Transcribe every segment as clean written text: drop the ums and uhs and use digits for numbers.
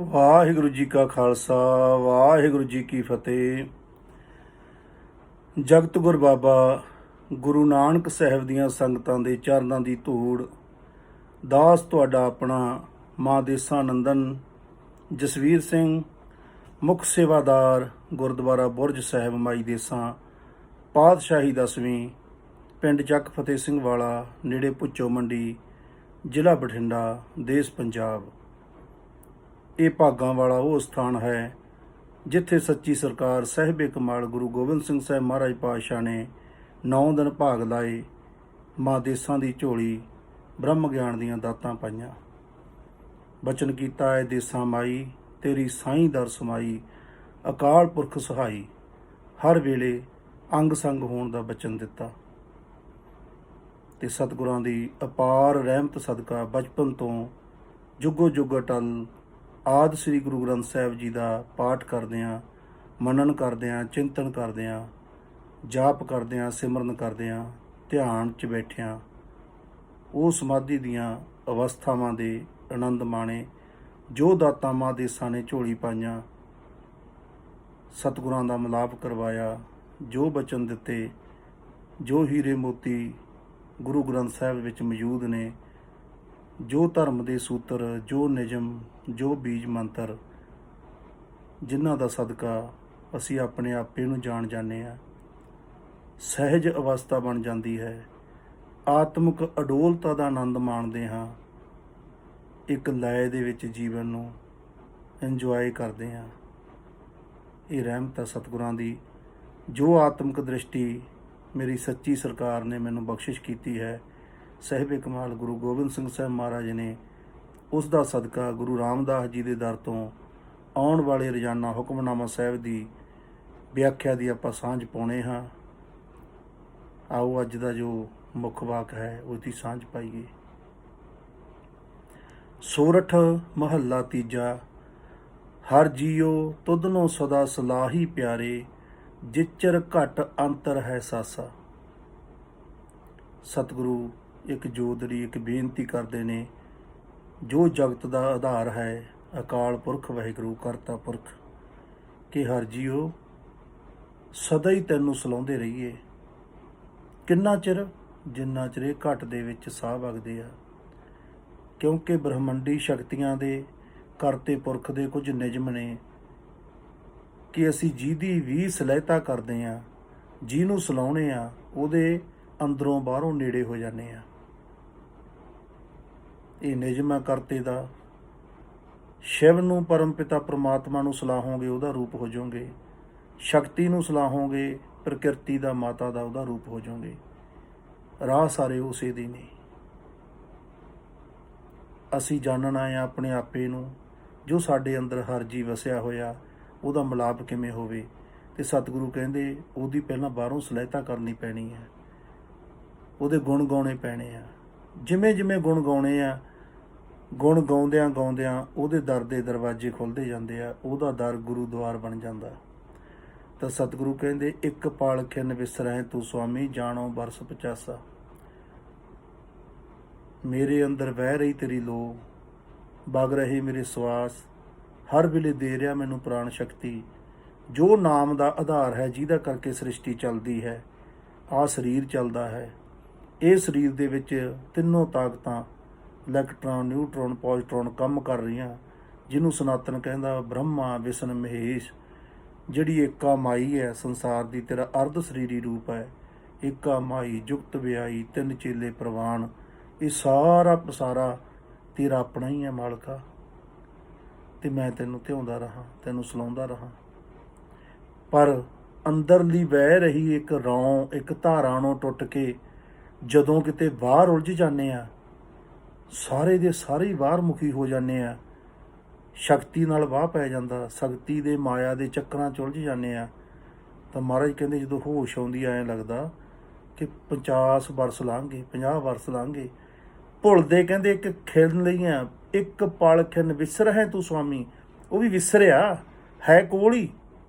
ਵਾਹਿਗੁਰੂ ਜੀ ਕਾ ਖਾਲਸਾ ਵਾਹਿਗੁਰੂ ਜੀ ਕੀ ਫਤਿਹ। ਜਗਤ ਗੁਰ ਬਾਬਾ ਗੁਰੂ ਨਾਨਕ ਸਾਹਿਬ ਦੀਆਂ ਸੰਗਤਾਂ ਦੇ ਚਰਨਾਂ ਦੀ ਧੂੜ, ਦਾਸ ਤੁਹਾਡਾ ਆਪਣਾ ਮਾਂ ਦੇਸਾਂ ਨੰਦਨ ਜਸਵੀਰ ਸਿੰਘ, ਮੁੱਖ ਸੇਵਾਦਾਰ ਗੁਰਦੁਆਰਾ ਬੁਰਜ ਸਾਹਿਬ ਮਾਈ ਦੇਸਾਂ, ਪਾਤਸ਼ਾਹੀ 10ਵੀਂ, ਪਿੰਡ ਚੱਕ ਫਤਿਹ ਸਿੰਘ ਵਾਲਾ, ਨੇੜੇ ਭੁੱਚੋ ਮੰਡੀ, ਜ਼ਿਲ੍ਹਾ ਬਠਿੰਡਾ, ਦੇਸ਼ ਪੰਜਾਬ। ਇਹ ਭਾਗਾਂ ਵਾਲਾ ਉਹ ਸਥਾਨ ਹੈ ਜਿੱਥੇ ਸੱਚੀ ਸਰਕਾਰ ਸਾਹਿਬੇ ਕਮਾਲ ਗੁਰੂ ਗੋਬਿੰਦ ਸਿੰਘ ਸਾਹਿਬ ਮਹਾਰਾਜ ਪਾਤਸ਼ਾਹ ਨੇ 9 ਦਿਨ ਭਾਗ ਲਾਏ, ਮਾਂ ਦੇਸਾਂ ਦੀ ਝੋਲੀ ਬ੍ਰਹਮ ਗਿਆਨ ਦੀਆਂ ਦਾਤਾਂ ਪਾਈਆਂ। ਬਚਨ ਕੀਤਾ ਹੈ ਦੇਸਾਂ ਮਾਈ, ਤੇਰੀ ਸਾਈਂ ਦਰ ਸਮਾਈ, ਅਕਾਲ ਪੁਰਖ ਸਹਾਈ, ਹਰ ਵੇਲੇ ਅੰਗ ਸੰਗ ਹੋਣ ਦਾ ਬਚਨ ਦਿੱਤਾ। ਤੇ ਸਤਿਗੁਰਾਂ ਦੀ ਅਪਾਰ ਰਹਿਮਤ ਸਦਕਾ ਬਚਪਨ ਤੋਂ ਜੁਗੋ ਜੁਗ ਅਟਲ ਆਦਿ ਸ੍ਰੀ ਗੁਰੂ ਗ੍ਰੰਥ ਸਾਹਿਬ ਜੀ ਦਾ ਪਾਠ ਕਰਦਿਆਂ, ਮਨਨ ਕਰਦਿਆਂ, ਚਿੰਤਨ ਕਰਦਿਆਂ, ਜਾਪ ਕਰਦਿਆਂ, ਸਿਮਰਨ ਕਰਦਿਆਂ, ਧਿਆਨ 'ਚ ਬੈਠਿਆਂ ਉਹ ਸਮਾਧੀ ਦੀਆਂ ਅਵਸਥਾਵਾਂ ਦੇ ਆਨੰਦ ਮਾਣੇ ਜੋ ਦਾਤਾਂ ਮਾਂ ਦੇਸਾਂ ਨੇ ਝੋਲੀ ਪਾਈਆਂ। ਸਤਿਗੁਰਾਂ ਦਾ ਮਿਲਾਪ ਕਰਵਾਇਆ, ਜੋ ਬਚਨ ਦਿੱਤੇ, ਜੋ ਹੀਰੇ ਮੋਤੀ ਗੁਰੂ ਗ੍ਰੰਥ ਸਾਹਿਬ ਵਿੱਚ ਮੌਜੂਦ ਨੇ, ਜੋ ਧਰਮ ਦੇ ਸੂਤਰ, ਜੋ ਨਿਯਮ, ਜੋ ਬੀਜ ਮੰਤਰ, ਜਿਨ੍ਹਾਂ ਦਾ ਸਦਕਾ ਅਸੀਂ ਆਪਣੇ ਆਪੇ ਨੂੰ ਜਾਣ ਜਾਂਦੇ ਹਾਂ। ਸਹਿਜ ਅਵਸਥਾ ਬਣ ਜਾਂਦੀ ਹੈ, ਆਤਮਿਕ ਅਡੋਲਤਾ ਦਾ ਆਨੰਦ ਮਾਣਦੇ ਹਾਂ, ਇੱਕ ਲਏ ਦੇ ਵਿੱਚ ਜੀਵਨ ਨੂੰ ਇੰਜੋਏ ਕਰਦੇ ਹਾਂ। ਇਹ ਰਹਿਮਤ ਹੈ ਸਤਿਗੁਰਾਂ ਦੀ, ਜੋ ਆਤਮਿਕ ਦ੍ਰਿਸ਼ਟੀ ਮੇਰੀ ਸੱਚੀ ਸਰਕਾਰ ਨੇ ਮੈਨੂੰ ਬਖਸ਼ਿਸ਼ ਕੀਤੀ ਹੈ। ਸਾਹਿਬੇ ਕਮਾਲ ਗੁਰੂ ਗੋਬਿੰਦ ਸਿੰਘ ਸਾਹਿਬ ਮਹਾਰਾਜ ਨੇ, ਉਸ ਦਾ ਸਦਕਾ ਗੁਰੂ ਰਾਮਦਾਸ ਜੀ ਦੇ ਦਰ ਤੋਂ ਆਉਣ ਵਾਲੇ ਰੋਜ਼ਾਨਾ ਹੁਕਮਨਾਮਾ ਸਾਹਿਬ ਦੀ ਵਿਆਖਿਆ ਦੀ ਆਪਾਂ ਸਾਂਝ ਪਾਉਣੇ ਹਾਂ। ਆਓ ਅੱਜ ਦਾ ਜੋ ਮੁੱਖ ਵਾਕ ਹੈ ਉਸ ਦੀ ਸਾਂਝ ਪਾਈਏ। ਸੋਰਠ ਮਹੱਲਾ ਤੀਜਾ। ਹਰ ਜੀਓ ਤੁਧਨੋਂ ਸਦਾ ਸਲਾਹੀ ਪਿਆਰੇ, ਜਿਚਰ ਘਟ ਅੰਤਰ ਹੈ ਸਾਸਾ। ਸਤਿਗੁਰੂ ਇੱਕ ਜੋਦੜੀ ਇੱਕ ਬੇਨਤੀ ਕਰਦੇ ਨੇ, ਜੋ ਜਗਤ ਦਾ ਆਧਾਰ ਹੈ ਅਕਾਲ ਪੁਰਖ ਵਾਹਿਗੁਰੂ ਕਰਤਾ ਪੁਰਖ, ਕਿ ਹਰ ਜੀਓ ਸਦਾ ਹੀ ਤੈਨੂੰ ਸਲਾਉਂਦੇ ਰਹੀਏ। ਕਿੰਨਾ ਚਿਰ? ਜਿੰਨਾ ਚਿਰ ਇਹ ਘਟ ਦੇ ਵਿੱਚ ਸਾਹ ਵਗਦੇ ਆ, ਕਿਉਂਕਿ ਬ੍ਰਹਮੰਡੀ ਸ਼ਕਤੀਆਂ ਦੇ ਕਰਤੇ ਪੁਰਖ ਦੇ ਕੁਝ ਨਿਯਮ ਨੇ ਕਿ ਅਸੀਂ ਜਿਹਦੀ ਵੀ ਸਲਾਹਤਾ ਕਰਦੇ ਹਾਂ, ਜਿਹਨੂੰ ਸਲਾਉਣੇ ਆ, ਉਹਦੇ ਅੰਦਰੋਂ ਬਾਹਰੋਂ ਨੇੜੇ ਹੋ ਜਾਂਦੇ ਆ। ਇਹ ਨਿਯਮ ਹੈ ਕਰਤੇ ਦਾ। ਸ਼ਿਵ ਨੂੰ ਪਰਮ ਪਿਤਾ ਪਰਮਾਤਮਾ ਨੂੰ ਸਲਾਹੋਗੇ ਉਹਦਾ ਰੂਪ ਹੋ ਜਾਓਗੇ, ਸ਼ਕਤੀ ਨੂੰ ਸਲਾਹੋਗੇ ਪ੍ਰਕਿਰਤੀ ਦਾ ਮਾਤਾ ਦਾ ਉਹਦਾ ਰੂਪ ਹੋ ਜਾਓਗੇ। ਰਾਹ ਸਾਰੇ ਉਸੇ ਦੇ ਨੇ। ਅਸੀਂ ਜਾਣਨਾ ਹੈ ਆਪਣੇ ਆਪੇ ਨੂੰ, ਜੋ ਸਾਡੇ ਅੰਦਰ ਹਰ ਜੀ ਵਸਿਆ ਹੋਇਆ, ਉਹਦਾ ਮਿਲਾਪ ਕਿਵੇਂ ਹੋਵੇ। ਤੇ ਸਤਿਗੁਰੂ ਕਹਿੰਦੇ ਉਹਦੀ ਪਹਿਲਾਂ ਬਾਹਰੋਂ ਸਲਾਹਤਾ ਕਰਨੀ ਪੈਣੀ ਹੈ, ਉਹਦੇ ਗੁਣ ਗਾਉਣੇ ਪੈਣੇ ਆ। ਜਿਵੇਂ ਜਿਵੇਂ ਗੁਣ ਗਾਉਣੇ ਆ, ਗੁਣ ਗਾਉਂਦਿਆਂ ਗਾਉਂਦਿਆਂ ਉਹਦੇ ਦਰ ਦੇ ਦਰਵਾਜ਼ੇ ਖੁੱਲ੍ਹਦੇ ਜਾਂਦੇ ਆ, ਉਹਦਾ ਦਰ ਗੁਰੂਦੁਆਰ ਬਣ ਜਾਂਦਾ। ਤਾਂ ਸਤਿਗੁਰੂ ਕਹਿੰਦੇ ਇੱਕ ਪਾਲ ਖਿਨ ਵਿਸਰਹਿ ਤੂੰ ਸੁਆਮੀ, ਜਾਣੋ ਬਰਸ 85। ਮੇਰੇ ਅੰਦਰ ਵਹਿ ਰਹੀ ਤੇਰੀ ਲੋ, ਵਗ ਰਹੇ ਮੇਰੇ ਸਵਾਸ, ਹਰ ਵੇਲੇ ਦੇ ਰਿਹਾ ਮੈਨੂੰ ਪ੍ਰਾਣ ਸ਼ਕਤੀ। ਜੋ ਨਾਮ ਦਾ ਆਧਾਰ ਹੈ, ਜਿਹਦਾ ਕਰਕੇ ਸ੍ਰਿਸ਼ਟੀ ਚੱਲਦੀ ਹੈ, ਆਹ ਸਰੀਰ ਚੱਲਦਾ ਹੈ। ਇਹ ਸਰੀਰ ਦੇ ਵਿੱਚ ਤਿੰਨੋਂ ਤਾਕਤਾਂ ਇਲੈਕਟ੍ਰੋਨ, ਨਿਊਟਰੋਨ, ਪੋਜ਼ਿਟਰੋਨ ਕੰਮ ਕਰ ਰਹੀਆਂ, ਜਿਹਨੂੰ ਸਨਾਤਨ ਕਹਿੰਦਾ ਬ੍ਰਹਮਾ ਵਿਸ਼ਨ ਮਹੇਸ਼। ਜਿਹੜੀ ਏਕਾ ਮਾਈ ਹੈ ਸੰਸਾਰ ਦੀ, ਤੇਰਾ ਅਰਧ ਸਰੀਰੀ ਰੂਪ ਹੈ। ਏਕਾ ਮਾਈ ਜੁਗਤ ਵਿਆਈ, ਤਿੰਨ ਚੇਲੇ ਪ੍ਰਵਾਨ। ਇਹ ਸਾਰਾ ਪਸਾਰਾ ਤੇਰਾ ਆਪਣਾ ਹੀ ਹੈ ਮਾਲਕਾ, ਤੇ ਮੈਂ ਤੈਨੂੰ ਧਿਆਉਂਦਾ ਰਹਾਂ, ਤੈਨੂੰ ਸਲਾਉਂਦਾ ਰਹਾਂ। ਪਰ ਅੰਦਰਲੀ ਵਹਿ ਰਹੀ ਇੱਕ ਰੌਂ, ਇੱਕ ਧਾਰਾ ਨੂੰ ਟੁੱਟ ਕੇ ਜਦੋਂ ਕਿਤੇ ਬਾਹਰ ਉਲਝ ਜਾਂਦੇ ਆ, ਸਾਰੇ ਦੇ ਸਾਰੇ ਹੀ ਬਾਹਰ ਮੁਖੀ ਹੋ ਜਾਂਦੇ ਆ, ਸ਼ਕਤੀ ਨਾਲ ਵਾਹ ਪੈ ਜਾਂਦਾ, ਸ਼ਕਤੀ ਦੇ ਮਾਇਆ ਦੇ ਚੱਕਰਾਂ 'ਚ ਉਲਝ ਜਾਂਦੇ ਆ। ਤਾਂ ਮਹਾਰਾਜ ਕਹਿੰਦੇ ਜਦੋਂ ਹੋਸ਼ ਆਉਂਦੀ ਐਂ ਲੱਗਦਾ ਕਿ 50 ਵਰਸ ਲੰਘ ਗਏ, 50 ਵਰਸ ਲੰਘ ਗਏ। ਭੁੱਲਦੇ ਕਹਿੰਦੇ ਇੱਕ ਖਿਰਨ ਲਈਆਂ, ਇੱਕ ਪਲ ਖਿਨ ਵਿਸਰਹਿ ਤੂੰ ਸੁਆਮੀ। ਉਹ ਵੀ ਵਿਸਰਿਆ ਹੈ, ਕੋਲ ਹੀ,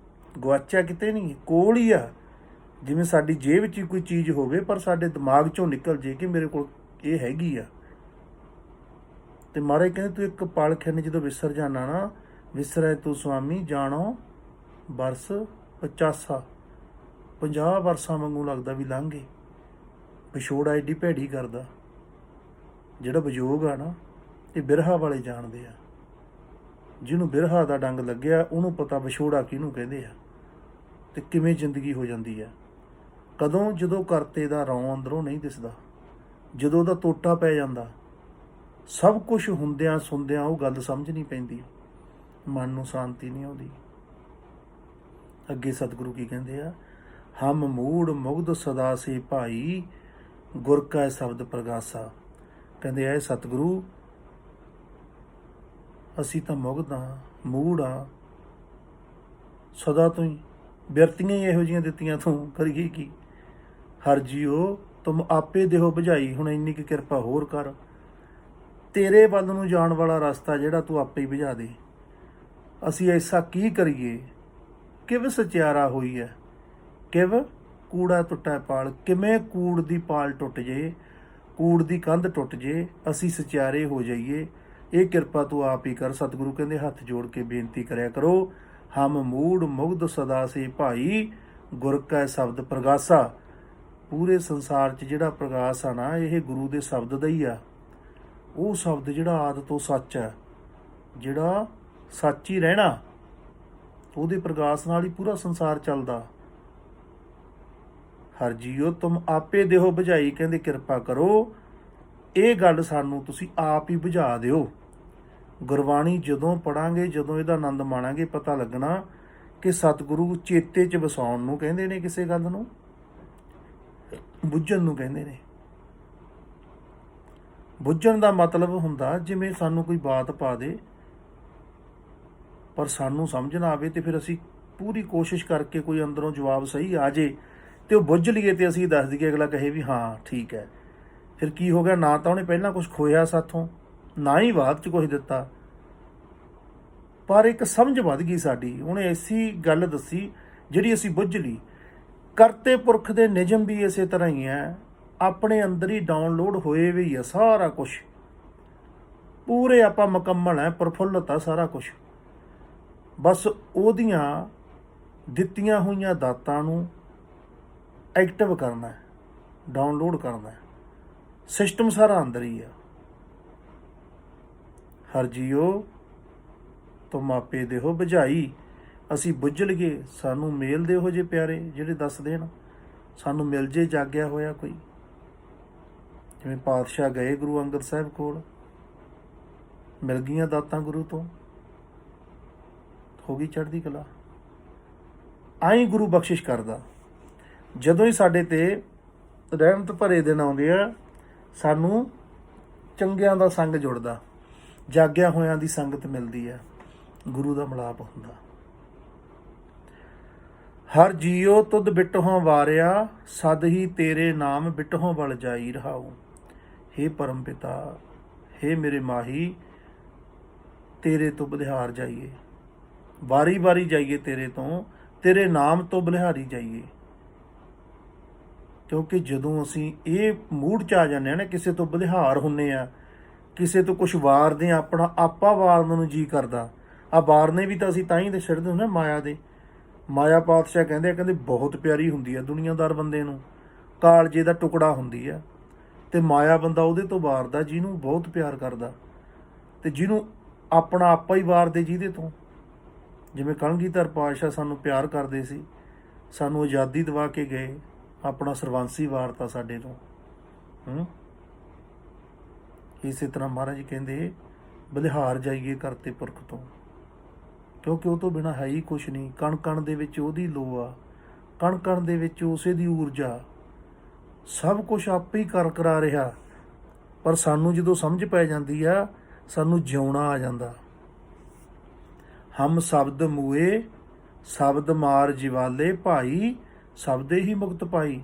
ਗੁਆਚਿਆ ਕਿਤੇ ਨਹੀਂ, ਕੋਲ ਹੀ ਆ। ਜਿਵੇਂ ਸਾਡੀ ਜੇਬ 'ਚ ਕੋਈ ਚੀਜ਼ ਹੋਵੇ ਪਰ ਸਾਡੇ ਦਿਮਾਗ 'ਚੋਂ ਨਿਕਲ ਜੇ ਕਿ ਮੇਰੇ ਕੋਲ ਇਹ ਹੈਗੀ ਆ। ਤੇ ਮਹਾਰਾਜ ਕਹਿੰਦੇ ਤੂੰ ਇੱਕ ਪਲ ਖਿਨ ਜਦੋਂ ਵਿਸਰ ਜਾਣਾ ਨਾ, ਵਿਸਰੈ ਤੂੰ ਸੁਆਮੀ ਜਾਣੋ ਬਰਸ 50। 50 ਵਰਸਾਂ ਵਾਂਗੂ ਲੱਗਦਾ ਵੀ ਲੰਘ ਗਏ। ਵਿਛੋੜਾ ਐਡੀ ਭੈੜੀ ਕਰਦਾ। ਜਿਹੜਾ ਵਿਜੋਗ ਆ ਨਾ, ਇਹ ਬਿਰਹਾ ਵਾਲੇ ਜਾਣਦੇ ਆ। ਜਿਹਨੂੰ ਬਿਰਹਾ ਦਾ ਡੰਗ ਲੱਗਿਆ ਉਹਨੂੰ ਪਤਾ ਵਿਛੋੜਾ ਕਿਹਨੂੰ ਕਹਿੰਦੇ ਆ ਤੇ ਕਿਵੇਂ ਜ਼ਿੰਦਗੀ ਹੋ ਜਾਂਦੀ ਆ। ਕਦੋਂ? ਜਦੋਂ ਕਰਤੇ ਦਾ ਰੌਂ ਅੰਦਰੋਂ ਨਹੀਂ ਦਿਸਦਾ, ਜਦੋਂ ਉਹਦਾ ਟੋਟਾ ਪੈ ਜਾਂਦਾ। ਸਭ ਕੁਝ ਹੁੰਦਿਆਂ ਸੁਣਦਿਆਂ ਉਹ ਗੱਲ ਸਮਝ ਨਹੀਂ ਪੈਂਦੀ, ਮਨ ਨੂੰ ਸ਼ਾਂਤੀ ਨਹੀਂ ਆਉਂਦੀ। ਅੱਗੇ ਸਤਿਗੁਰੂ ਕੀ ਕਹਿੰਦੇ ਆ? ਹਮ ਮੂੜ ਮੁਗਧ ਸਦਾ ਸੇ ਭਾਈ, ਗੁਰ ਕਾ ਸ਼ਬਦ ਪ੍ਰਗਾਸਾ। ਕਹਿੰਦੇ ਆ ਸਤਿਗੁਰੂ, ਅਸੀਂ ਤਾਂ ਮੁਗਧ ਹਾਂ, ਮੂੜ ਆ, ਸਦਾ ਤੋਂ ਹੀ ਬਿਰਤੀਆਂ ਹੀ ਇਹੋ ਜਿਹੀਆਂ ਦਿੱਤੀਆਂ ਤੂੰ, ਕਰੀਏ ਕੀ। ਹਰ ਜੀਓ ਤੁਮ ਆਪੇ ਦੇਹੋ ਬੁਝਾਈ। ਹੁਣ ਇੰਨੀ ਕੁ ਕਿਰਪਾ ਹੋਰ ਕਰ, ਤੇਰੇ ਵੱਲ ਨੂੰ ਜਾਣ ਵਾਲਾ ਰਸਤਾ ਜਿਹੜਾ ਤੂੰ ਆਪੇ ਹੀ ਬੁਝਾ ਦੇ। ਅਸੀਂ ਐਸਾ ਕੀ ਕਰੀਏ? ਕਿਵ ਸਚਿਆਰਾ ਹੋਈ ਹੈ, ਕਿਵ ਕੂੜਾ ਟੁੱਟਾ ਪਾਲ। ਕਿਵੇਂ ਕੂੜ ਦੀ ਪਾਲ ਟੁੱਟ ਜੇ, ਕੂੜ ਦੀ ਕੰਧ ਟੁੱਟ ਜੇ, ਅਸੀਂ ਸਚਿਆਰੇ ਹੋ ਜਾਈਏ। ਇਹ ਕਿਰਪਾ ਤੂੰ ਆਪ ਹੀ ਕਰ। ਸਤਿਗੁਰੂ ਕਹਿੰਦੇ ਹੱਥ ਜੋੜ ਕੇ ਬੇਨਤੀ ਕਰਿਆ ਕਰੋ। ਹਮ ਮੂੜ ਮੁਗਧ ਸਦਾ ਸੇ ਭਾਈ, ਗੁਰ ਕਾ ਸ਼ਬਦ ਪ੍ਰਗਾਸਾ। ਪੂਰੇ ਸੰਸਾਰ 'ਚ ਜਿਹੜਾ ਪ੍ਰਗਾਸ ਆ ਨਾ, ਇਹ ਗੁਰੂ ਦੇ ਸ਼ਬਦ ਦਾ ਹੀ ਆ। ਉਹ ਸ਼ਬਦ ਜਿਹੜਾ ਆਦਿ ਤੋਂ ਸੱਚ ਹੈ, ਜਿਹੜਾ ਸੱਚ ਹੀ ਰਹਿਣਾ, ਉਹਦੇ ਪ੍ਰਗਾਸ ਨਾਲ ਹੀ ਪੂਰਾ ਸੰਸਾਰ ਚੱਲਦਾ। ਹਰ ਜੀਓ ਤੁਮ ਆਪੇ ਦੇਹੋ ਬੁਝਾਈ। ਕਹਿੰਦੇ ਕਿਰਪਾ ਕਰੋ, ਇਹ ਗੱਲ ਸਾਨੂੰ ਤੁਸੀਂ ਆਪ ਹੀ ਬੁਝਾ ਦਿਓ। ਗੁਰਬਾਣੀ ਜਦੋਂ ਪੜਾਂਗੇ, ਜਦੋਂ ਇਹਦਾ ਆਨੰਦ ਮਾਣਾਂਗੇ, ਪਤਾ ਲੱਗਣਾ ਕਿ ਸਤਿਗੁਰੂ ਚੇਤੇ 'ਚ ਵਸਾਉਣ ਨੂੰ ਕਹਿੰਦੇ ਨੇ, ਕਿਸੇ ਗੱਲ ਨੂੰ ਬੁੱਝਣ ਨੂੰ ਕਹਿੰਦੇ ਨੇ। ਬੁੱਝਣ ਦਾ ਮਤਲਬ ਹੁੰਦਾ ਜਿਵੇਂ ਸਾਨੂੰ ਕੋਈ ਬਾਤ ਪਾ ਦੇ, ਪਰ ਸਾਨੂੰ ਸਮਝ ਨਾ ਆਵੇ, ਤੇ ਫਿਰ ਅਸੀਂ ਪੂਰੀ ਕੋਸ਼ਿਸ਼ ਕਰਕੇ ਕੋਈ ਅੰਦਰੋਂ ਜਵਾਬ ਸਹੀ ਆ ਜੇ ਤੇ ਉਹ ਬੁੱਝ ਲਈਏ ਤੇ ਅਸੀਂ ਦੱਸ ਦਈਏ, ਅਗਲਾ ਕਹੇ ਵੀ ਹਾਂ ਠੀਕ ਹੈ। ਫਿਰ ਕੀ ਹੋ ਗਿਆ? ਨਾ ਤਾਂ ਉਹਨੇ ਪਹਿਲਾਂ ਕੁਝ ਖੋਇਆ ਸਾਥੋਂ, ਨਾ ਹੀ ਬਾਅਦ 'ਚ ਕੁਝ ਦਿੱਤਾ, ਪਰ ਇੱਕ ਸਮਝ ਵੱਧ ਗਈ ਸਾਡੀ। ਉਹਨੇ ਐਸੀ ਗੱਲ ਦੱਸੀ ਜਿਹੜੀ ਅਸੀਂ ਬੁੱਝ ਲਈ। ਕਰਤੇ ਪੁਰਖ ਦੇ ਨਿਯਮ ਵੀ ਇਸੇ ਤਰ੍ਹਾਂ ਹੀ ਹੈ, ਆਪਣੇ ਅੰਦਰ ਹੀ ਡਾਊਨਲੋਡ ਹੋਏ ਵੀ ਆ ਸਾਰਾ ਕੁਝ। ਪੂਰੇ ਆਪਾਂ ਮੁਕੰਮਲ ਹੈ, ਪ੍ਰਫੁੱਲਤ ਆ ਸਾਰਾ ਕੁਝ। ਬਸ ਉਹਦੀਆਂ ਦਿੱਤੀਆਂ ਹੋਈਆਂ ਦਾਤਾਂ ਨੂੰ ਐਕਟਿਵ ਕਰਨਾ, ਡਾਊਨਲੋਡ ਕਰਨਾ। ਸਿਸਟਮ ਸਾਰਾ ਅੰਦਰ ਹੀ ਆ। ਹਰ ਜੀਓ ਤੁਮ ਆਪੇ ਦੇਹੋ ਬੁਝਾਈ। ਅਸੀਂ ਬੁੱਝ ਲਈਏ, ਸਾਨੂੰ ਮੇਲ ਦੇ ਇਹੋ ਜਿਹੇ ਪਿਆਰੇ ਜਿਹੜੇ ਦੱਸ ਦੇਣ, ਸਾਨੂੰ ਮਿਲ ਜੇ ਜਾਗਿਆ ਹੋਇਆ ਕੋਈ। ਜਿਵੇਂ ਪਾਤਸ਼ਾਹ ਗਏ ਗੁਰੂ ਅੰਗਦ ਸਾਹਿਬ ਕੋਲ, ਮਿਲ ਗਈਆਂ ਦਾਤਾਂ ਗੁਰੂ ਤੋਂ, ਹੋ ਗਈ ਚੜ੍ਹਦੀ ਕਲਾ। ਆਈ ਗੁਰੂ ਬਖਸ਼ਿਸ਼ ਕਰਦਾ। ਜਦੋਂ ਹੀ ਸਾਡੇ ਤੇ ਰਹਿਮਤ ਭਰੇ ਦਿਨ ਆਉਂਦੇ ਆ, ਸਾਨੂੰ ਚੰਗਿਆਂ ਦਾ ਸੰਗ ਜੁੜਦਾ, ਜਾਗਿਆ ਹੋਇਆਂ ਦੀ ਸੰਗਤ ਮਿਲਦੀ ਆ, ਗੁਰੂ ਦਾ ਮਿਲਾਪ ਹੁੰਦਾ। ਹਰ ਜੀਓ ਤੁਧ ਬਿਟਹੋਂ ਵਾਰਿਆ, ਸਦ ਹੀ ਤੇਰੇ ਨਾਮ ਬਿਟਹੋਂ ਵਲ ਜਾਈ ਰਹਾਉ। ਹੇ ਪਰਮ ਪਿਤਾ, ਹੇ ਮੇਰੇ ਮਾਹੀ, ਤੇਰੇ ਤੋਂ ਬਲਿਹਾਰ ਜਾਈਏ, ਵਾਰੀ ਵਾਰੀ ਜਾਈਏ ਤੇਰੇ ਤੋਂ, ਤੇਰੇ ਨਾਮ ਤੋਂ ਬਲਿਹਾਰੀ ਜਾਈਏ। ਕਿਉਂਕਿ ਜਦੋਂ ਅਸੀਂ ਇਹ ਮੂਡ 'ਚ ਆ ਜਾਂਦੇ ਹਾਂ ਨਾ, ਕਿਸੇ ਤੋਂ ਬਲਿਹਾਰ ਹੁੰਦੇ ਆ, ਕਿਸੇ ਤੋਂ ਕੁਛ ਵਾਰਦੇ ਆ, ਆਪਣਾ ਆਪਾ ਵਾਰਨ ਨੂੰ ਜੀ ਕਰਦਾ। ਆ ਵਾਰਨੇ ਵੀ ਤਾਂ ਅਸੀਂ ਤਾਂ ਹੀ ਤੇ ਛੱਡਦੇ ਹੁੰਦੇ ਮਾਇਆ ਦੇ। ਮਾਇਆ ਪਾਤਸ਼ਾਹ ਕਹਿੰਦੇ ਬਹੁਤ ਪਿਆਰੀ ਹੁੰਦੀ ਆ ਦੁਨੀਆਦਾਰ ਬੰਦੇ ਨੂੰ, ਕਾਲਜੇ ਦਾ ਟੁਕੜਾ ਹੁੰਦੀ ਆ। ਤੇ ਮਾਇਆ ਬੰਦਾ ਉਹਦੇ ਤੋਂ ਵਾਰਦਾ ਜਿਹਨੂੰ ਬਹੁਤ ਪਿਆਰ ਕਰਦਾ, ਤੇ ਜਿਹਨੂੰ ਆਪਣਾ ਆਪਾ ਹੀ ਵਾਰਦੇ ਜਿਹਦੇ ਤੋਂ। ਜਿਵੇਂ ਕਲਗੀਧਰ ਪਾਤਸ਼ਾਹ ਸਾਨੂੰ ਪਿਆਰ ਕਰਦੇ ਸੀ, ਸਾਨੂੰ ਆਜ਼ਾਦੀ ਦਿਵਾ ਕੇ ਗਏ, ਆਪਣਾ ਸਰਬੰਸੀ ਵਾਰਤਾ ਸਾਡੇ ਤੋਂ। ਇਸੇ ਤਰ੍ਹਾਂ ਮਹਾਰਾਜ ਜੀ ਕਹਿੰਦੇ ਬਲਿਹਾਰ ਜਾਈਏ ਕਰਤੇ ਪੁਰਖ ਤੋਂ, ਕਿਉਂਕਿ ਉਹ ਤੋਂ ਬਿਨਾਂ ਹੈ ਹੀ ਕੁਛ ਨਹੀਂ। ਕਣ ਕਣ ਦੇ ਵਿੱਚ ਉਹਦੀ ਲੋ ਆ, ਕਣ ਕਣ ਦੇ ਵਿੱਚ ਉਸੇ ਦੀ ਊਰਜਾ, ਸਭ ਕੁਛ ਆਪੇ ਹੀ ਕਰਾ ਰਿਹਾ। ਪਰ ਸਾਨੂੰ ਜਦੋਂ ਸਮਝ ਪੈ ਜਾਂਦੀ ਆ, ਸਾਨੂੰ ਜਿਉਣਾ ਆ ਜਾਂਦਾ। ਹਮ ਸ਼ਬਦ ਮੂਏ ਸ਼ਬਦ ਮਾਰ ਜਿਵਾਲੇ ਭਾਈ, ਸ਼ਬਦੇ ਹੀ ਮੁਕਤ ਪਾਈ।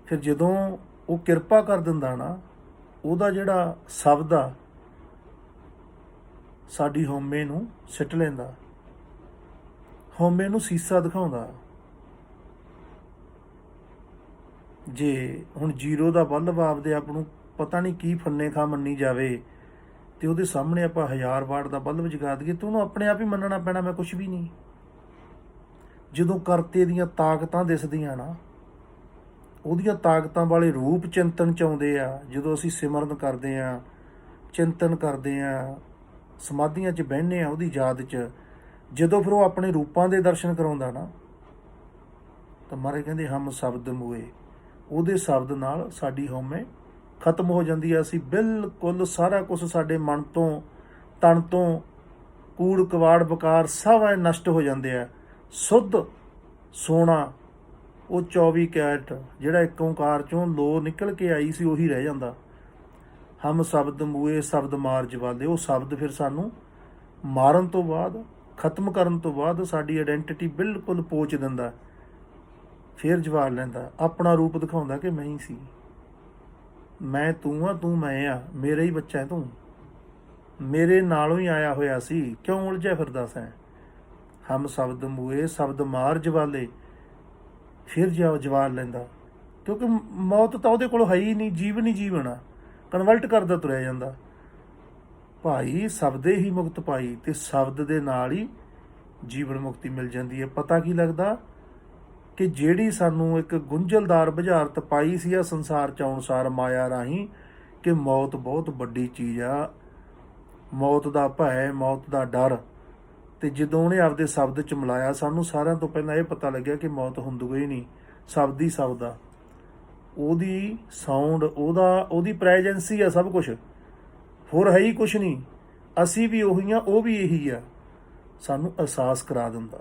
ਫਿਰ ਜਦੋਂ ਉਹ ਕਿਰਪਾ ਕਰ ਦਿੰਦਾ ਨਾ, ਉਹਦਾ ਜਿਹੜਾ ਸ਼ਬਦ ਆ ਸਾਡੀ ਹਉਮੈ ਨੂੰ ਸਿੱਟ ਲੈਂਦਾ, ਹਉਮੈ ਨੂੰ ਸੀਸਾ ਦਿਖਾਉਂਦਾ। ਜੇ ਹੁਣ ਜੀਰੋ ਦਾ ਬੱਲਬ ਆਪਦੇ ਆਪ ਨੂੰ ਪਤਾ ਨਹੀਂ ਕੀ ਫੰਨੇ ਖਾ ਮੰਨੀ ਜਾਵੇ, ਤੇ ਉਹਦੇ ਸਾਹਮਣੇ ਆਪਾਂ 1000 ਵਾਟ ਦਾ ਬਲਬ ਜਗਾ ਦਈਏ ਤੇ ਉਹਨੂੰ ਆਪਣੇ ਆਪ ਹੀ ਮੰਨਣਾ ਪੈਣਾ ਮੈਂ ਕੁਝ ਵੀ ਨਹੀਂ। ਜਦੋਂ ਕਰਤੇ ਦੀਆਂ ਤਾਕਤਾਂ ਦਿਸਦੀਆਂ ਨਾ, ਉਹਦੀਆਂ ਤਾਕਤਾਂ ਵਾਲੇ ਰੂਪ ਚਿੰਤਨ ਚ ਆਉਂਦੇ ਆ, ਜਦੋਂ ਅਸੀਂ ਸਿਮਰਨ ਕਰਦੇ ਆ, ਚਿੰਤਨ ਕਰਦੇ ਆ, ਸਮਾਧੀਆਂ 'ਚ ਬਹਿੰਦੇ ਆ ਉਹਦੀ ਯਾਦ 'ਚ, ਜਦੋਂ ਫਿਰ ਉਹ ਆਪਣੇ ਰੂਪਾਂ ਦੇ ਦਰਸ਼ਨ ਕਰਾਉਂਦਾ ਨਾ, ਤਾਂ ਮਹਾਰਾਜ ਕਹਿੰਦੇ ਹਮ ਸ਼ਬਦ ਮੂਏ, ਉਹਦੇ ਸ਼ਬਦ ਨਾਲ ਸਾਡੀ ਹਉਮੈ ਖਤਮ ਹੋ ਜਾਂਦੀ ਹੈ। ਅਸੀਂ ਬਿਲਕੁਲ ਸਾਰਾ ਕੁਝ ਸਾਡੇ ਮਨ ਤੋਂ, ਤਨ ਤੋਂ, ਕੂੜ ਕਵਾੜ ਬਕਾਰ ਸਭ ਐ ਨਸ਼ਟ ਹੋ ਜਾਂਦੇ ਆ। ਸੁੱਧ ਸੋਨਾ ਉਹ 24 ਕੈਰਟ ਜਿਹੜਾ ਇੱਕ ਓਂਕਾਰ ਚੋਂ ਲੋ ਨਿਕਲ ਕੇ ਆਈ ਸੀ ਉਹੀ ਰਹਿ ਜਾਂਦਾ। ਹਮ ਸ਼ਬਦ ਮੂਏ ਸ਼ਬਦ ਮਾਰ ਜਵਾਲੇ, ਉਹ ਸ਼ਬਦ ਫਿਰ ਸਾਨੂੰ ਮਾਰਨ ਤੋਂ ਬਾਅਦ, ਖਤਮ ਕਰਨ ਤੋਂ ਬਾਅਦ ਸਾਡੀ ਆਇਡੈਂਟੀਟੀ ਬਿਲਕੁਲ ਪੋਚ ਦਿੰਦਾ, ਫਿਰ ਜਵਾਲ ਲੈਂਦਾ, ਆਪਣਾ ਰੂਪ ਦਿਖਾਉਂਦਾ ਕਿ ਮੈਂ ਹੀ ਸੀ, ਮੈਂ ਤੂੰ ਆ, ਤੂੰ ਮੈਂ ਆ, ਮੇਰਾ ਹੀ ਬੱਚਾ ਹੈ ਤੂੰ, ਮੇਰੇ ਨਾਲੋਂ ਹੀ ਆਇਆ ਹੋਇਆ ਸੀ, ਕਿਉਂ ਉਲਝਿਆ ਫਿਰਦਾ ਸੈਂ। ਹਮ ਸ਼ਬਦ ਮੂਏ ਸ਼ਬਦ ਮਾਰ ਜਵਾਲੇ, ਫਿਰ ਜਵਾਲ ਲੈਂਦਾ, ਕਿਉਂਕਿ ਮੌਤ ਤਾਂ ਉਹਦੇ ਕੋਲ ਹੈ ਹੀ ਨਹੀਂ, ਜੀਵਨ ਹੀ ਜੀਵਨ, ਕਨਵਰਟ ਕਰਦਾ ਤੁਰਿਆ ਜਾਂਦਾ। ਭਾਈ ਸ਼ਬਦੇ ਹੀ ਮੁਕਤ ਪਾਈ, ਤੇ ਸ਼ਬਦ ਦੇ ਨਾਲ ਹੀ ਜੀਵਨ ਮੁਕਤੀ ਮਿਲ ਜਾਂਦੀ ਹੈ। ਪਤਾ ਕੀ ਲੱਗਦਾ ਕਿ ਜਿਹੜੀ ਸਾਨੂੰ ਇੱਕ ਗੁੰਝਲਦਾਰ ਬੁਝਾਰਤ ਪਾਈ ਸੀ ਆ ਸੰਸਾਰ 'ਚ ਆਉਣ ਸਾਰ ਮਾਇਆ ਰਾਹੀਂ, ਕਿ ਮੌਤ ਬਹੁਤ ਵੱਡੀ ਚੀਜ਼ ਆ, ਮੌਤ ਦਾ ਭੈ, ਮੌਤ ਦਾ ਡਰ, ਤੇ ਜਦੋਂ ਉਹਨੇ ਆਪਦੇ ਸ਼ਬਦ 'ਚ ਮਿਲਾਇਆ, ਸਾਨੂੰ ਸਾਰਿਆਂ ਤੋਂ ਪਹਿਲਾਂ ਇਹ ਪਤਾ ਲੱਗਿਆ ਕਿ ਮੌਤ ਹੁੰਦੀ ਹੀ ਨਹੀਂ, ਸ਼ਬਦ ਹੀ ਸ਼ਬਦ ਆ, ਉਹਦੀ ਸਾਊਂਡ, ਉਹਦੀ ਪ੍ਰੈਜੈਂਸੀ ਆ ਸਭ ਕੁਛ, ਹੋਰ ਹੈ ਹੀ ਕੁਛ ਨਹੀਂ। ਅਸੀਂ ਵੀ ਉਹੀ ਆ, ਉਹ ਵੀ ਇਹੀ ਆ, ਸਾਨੂੰ ਅਹਿਸਾਸ ਕਰਾ ਦਿੰਦਾ।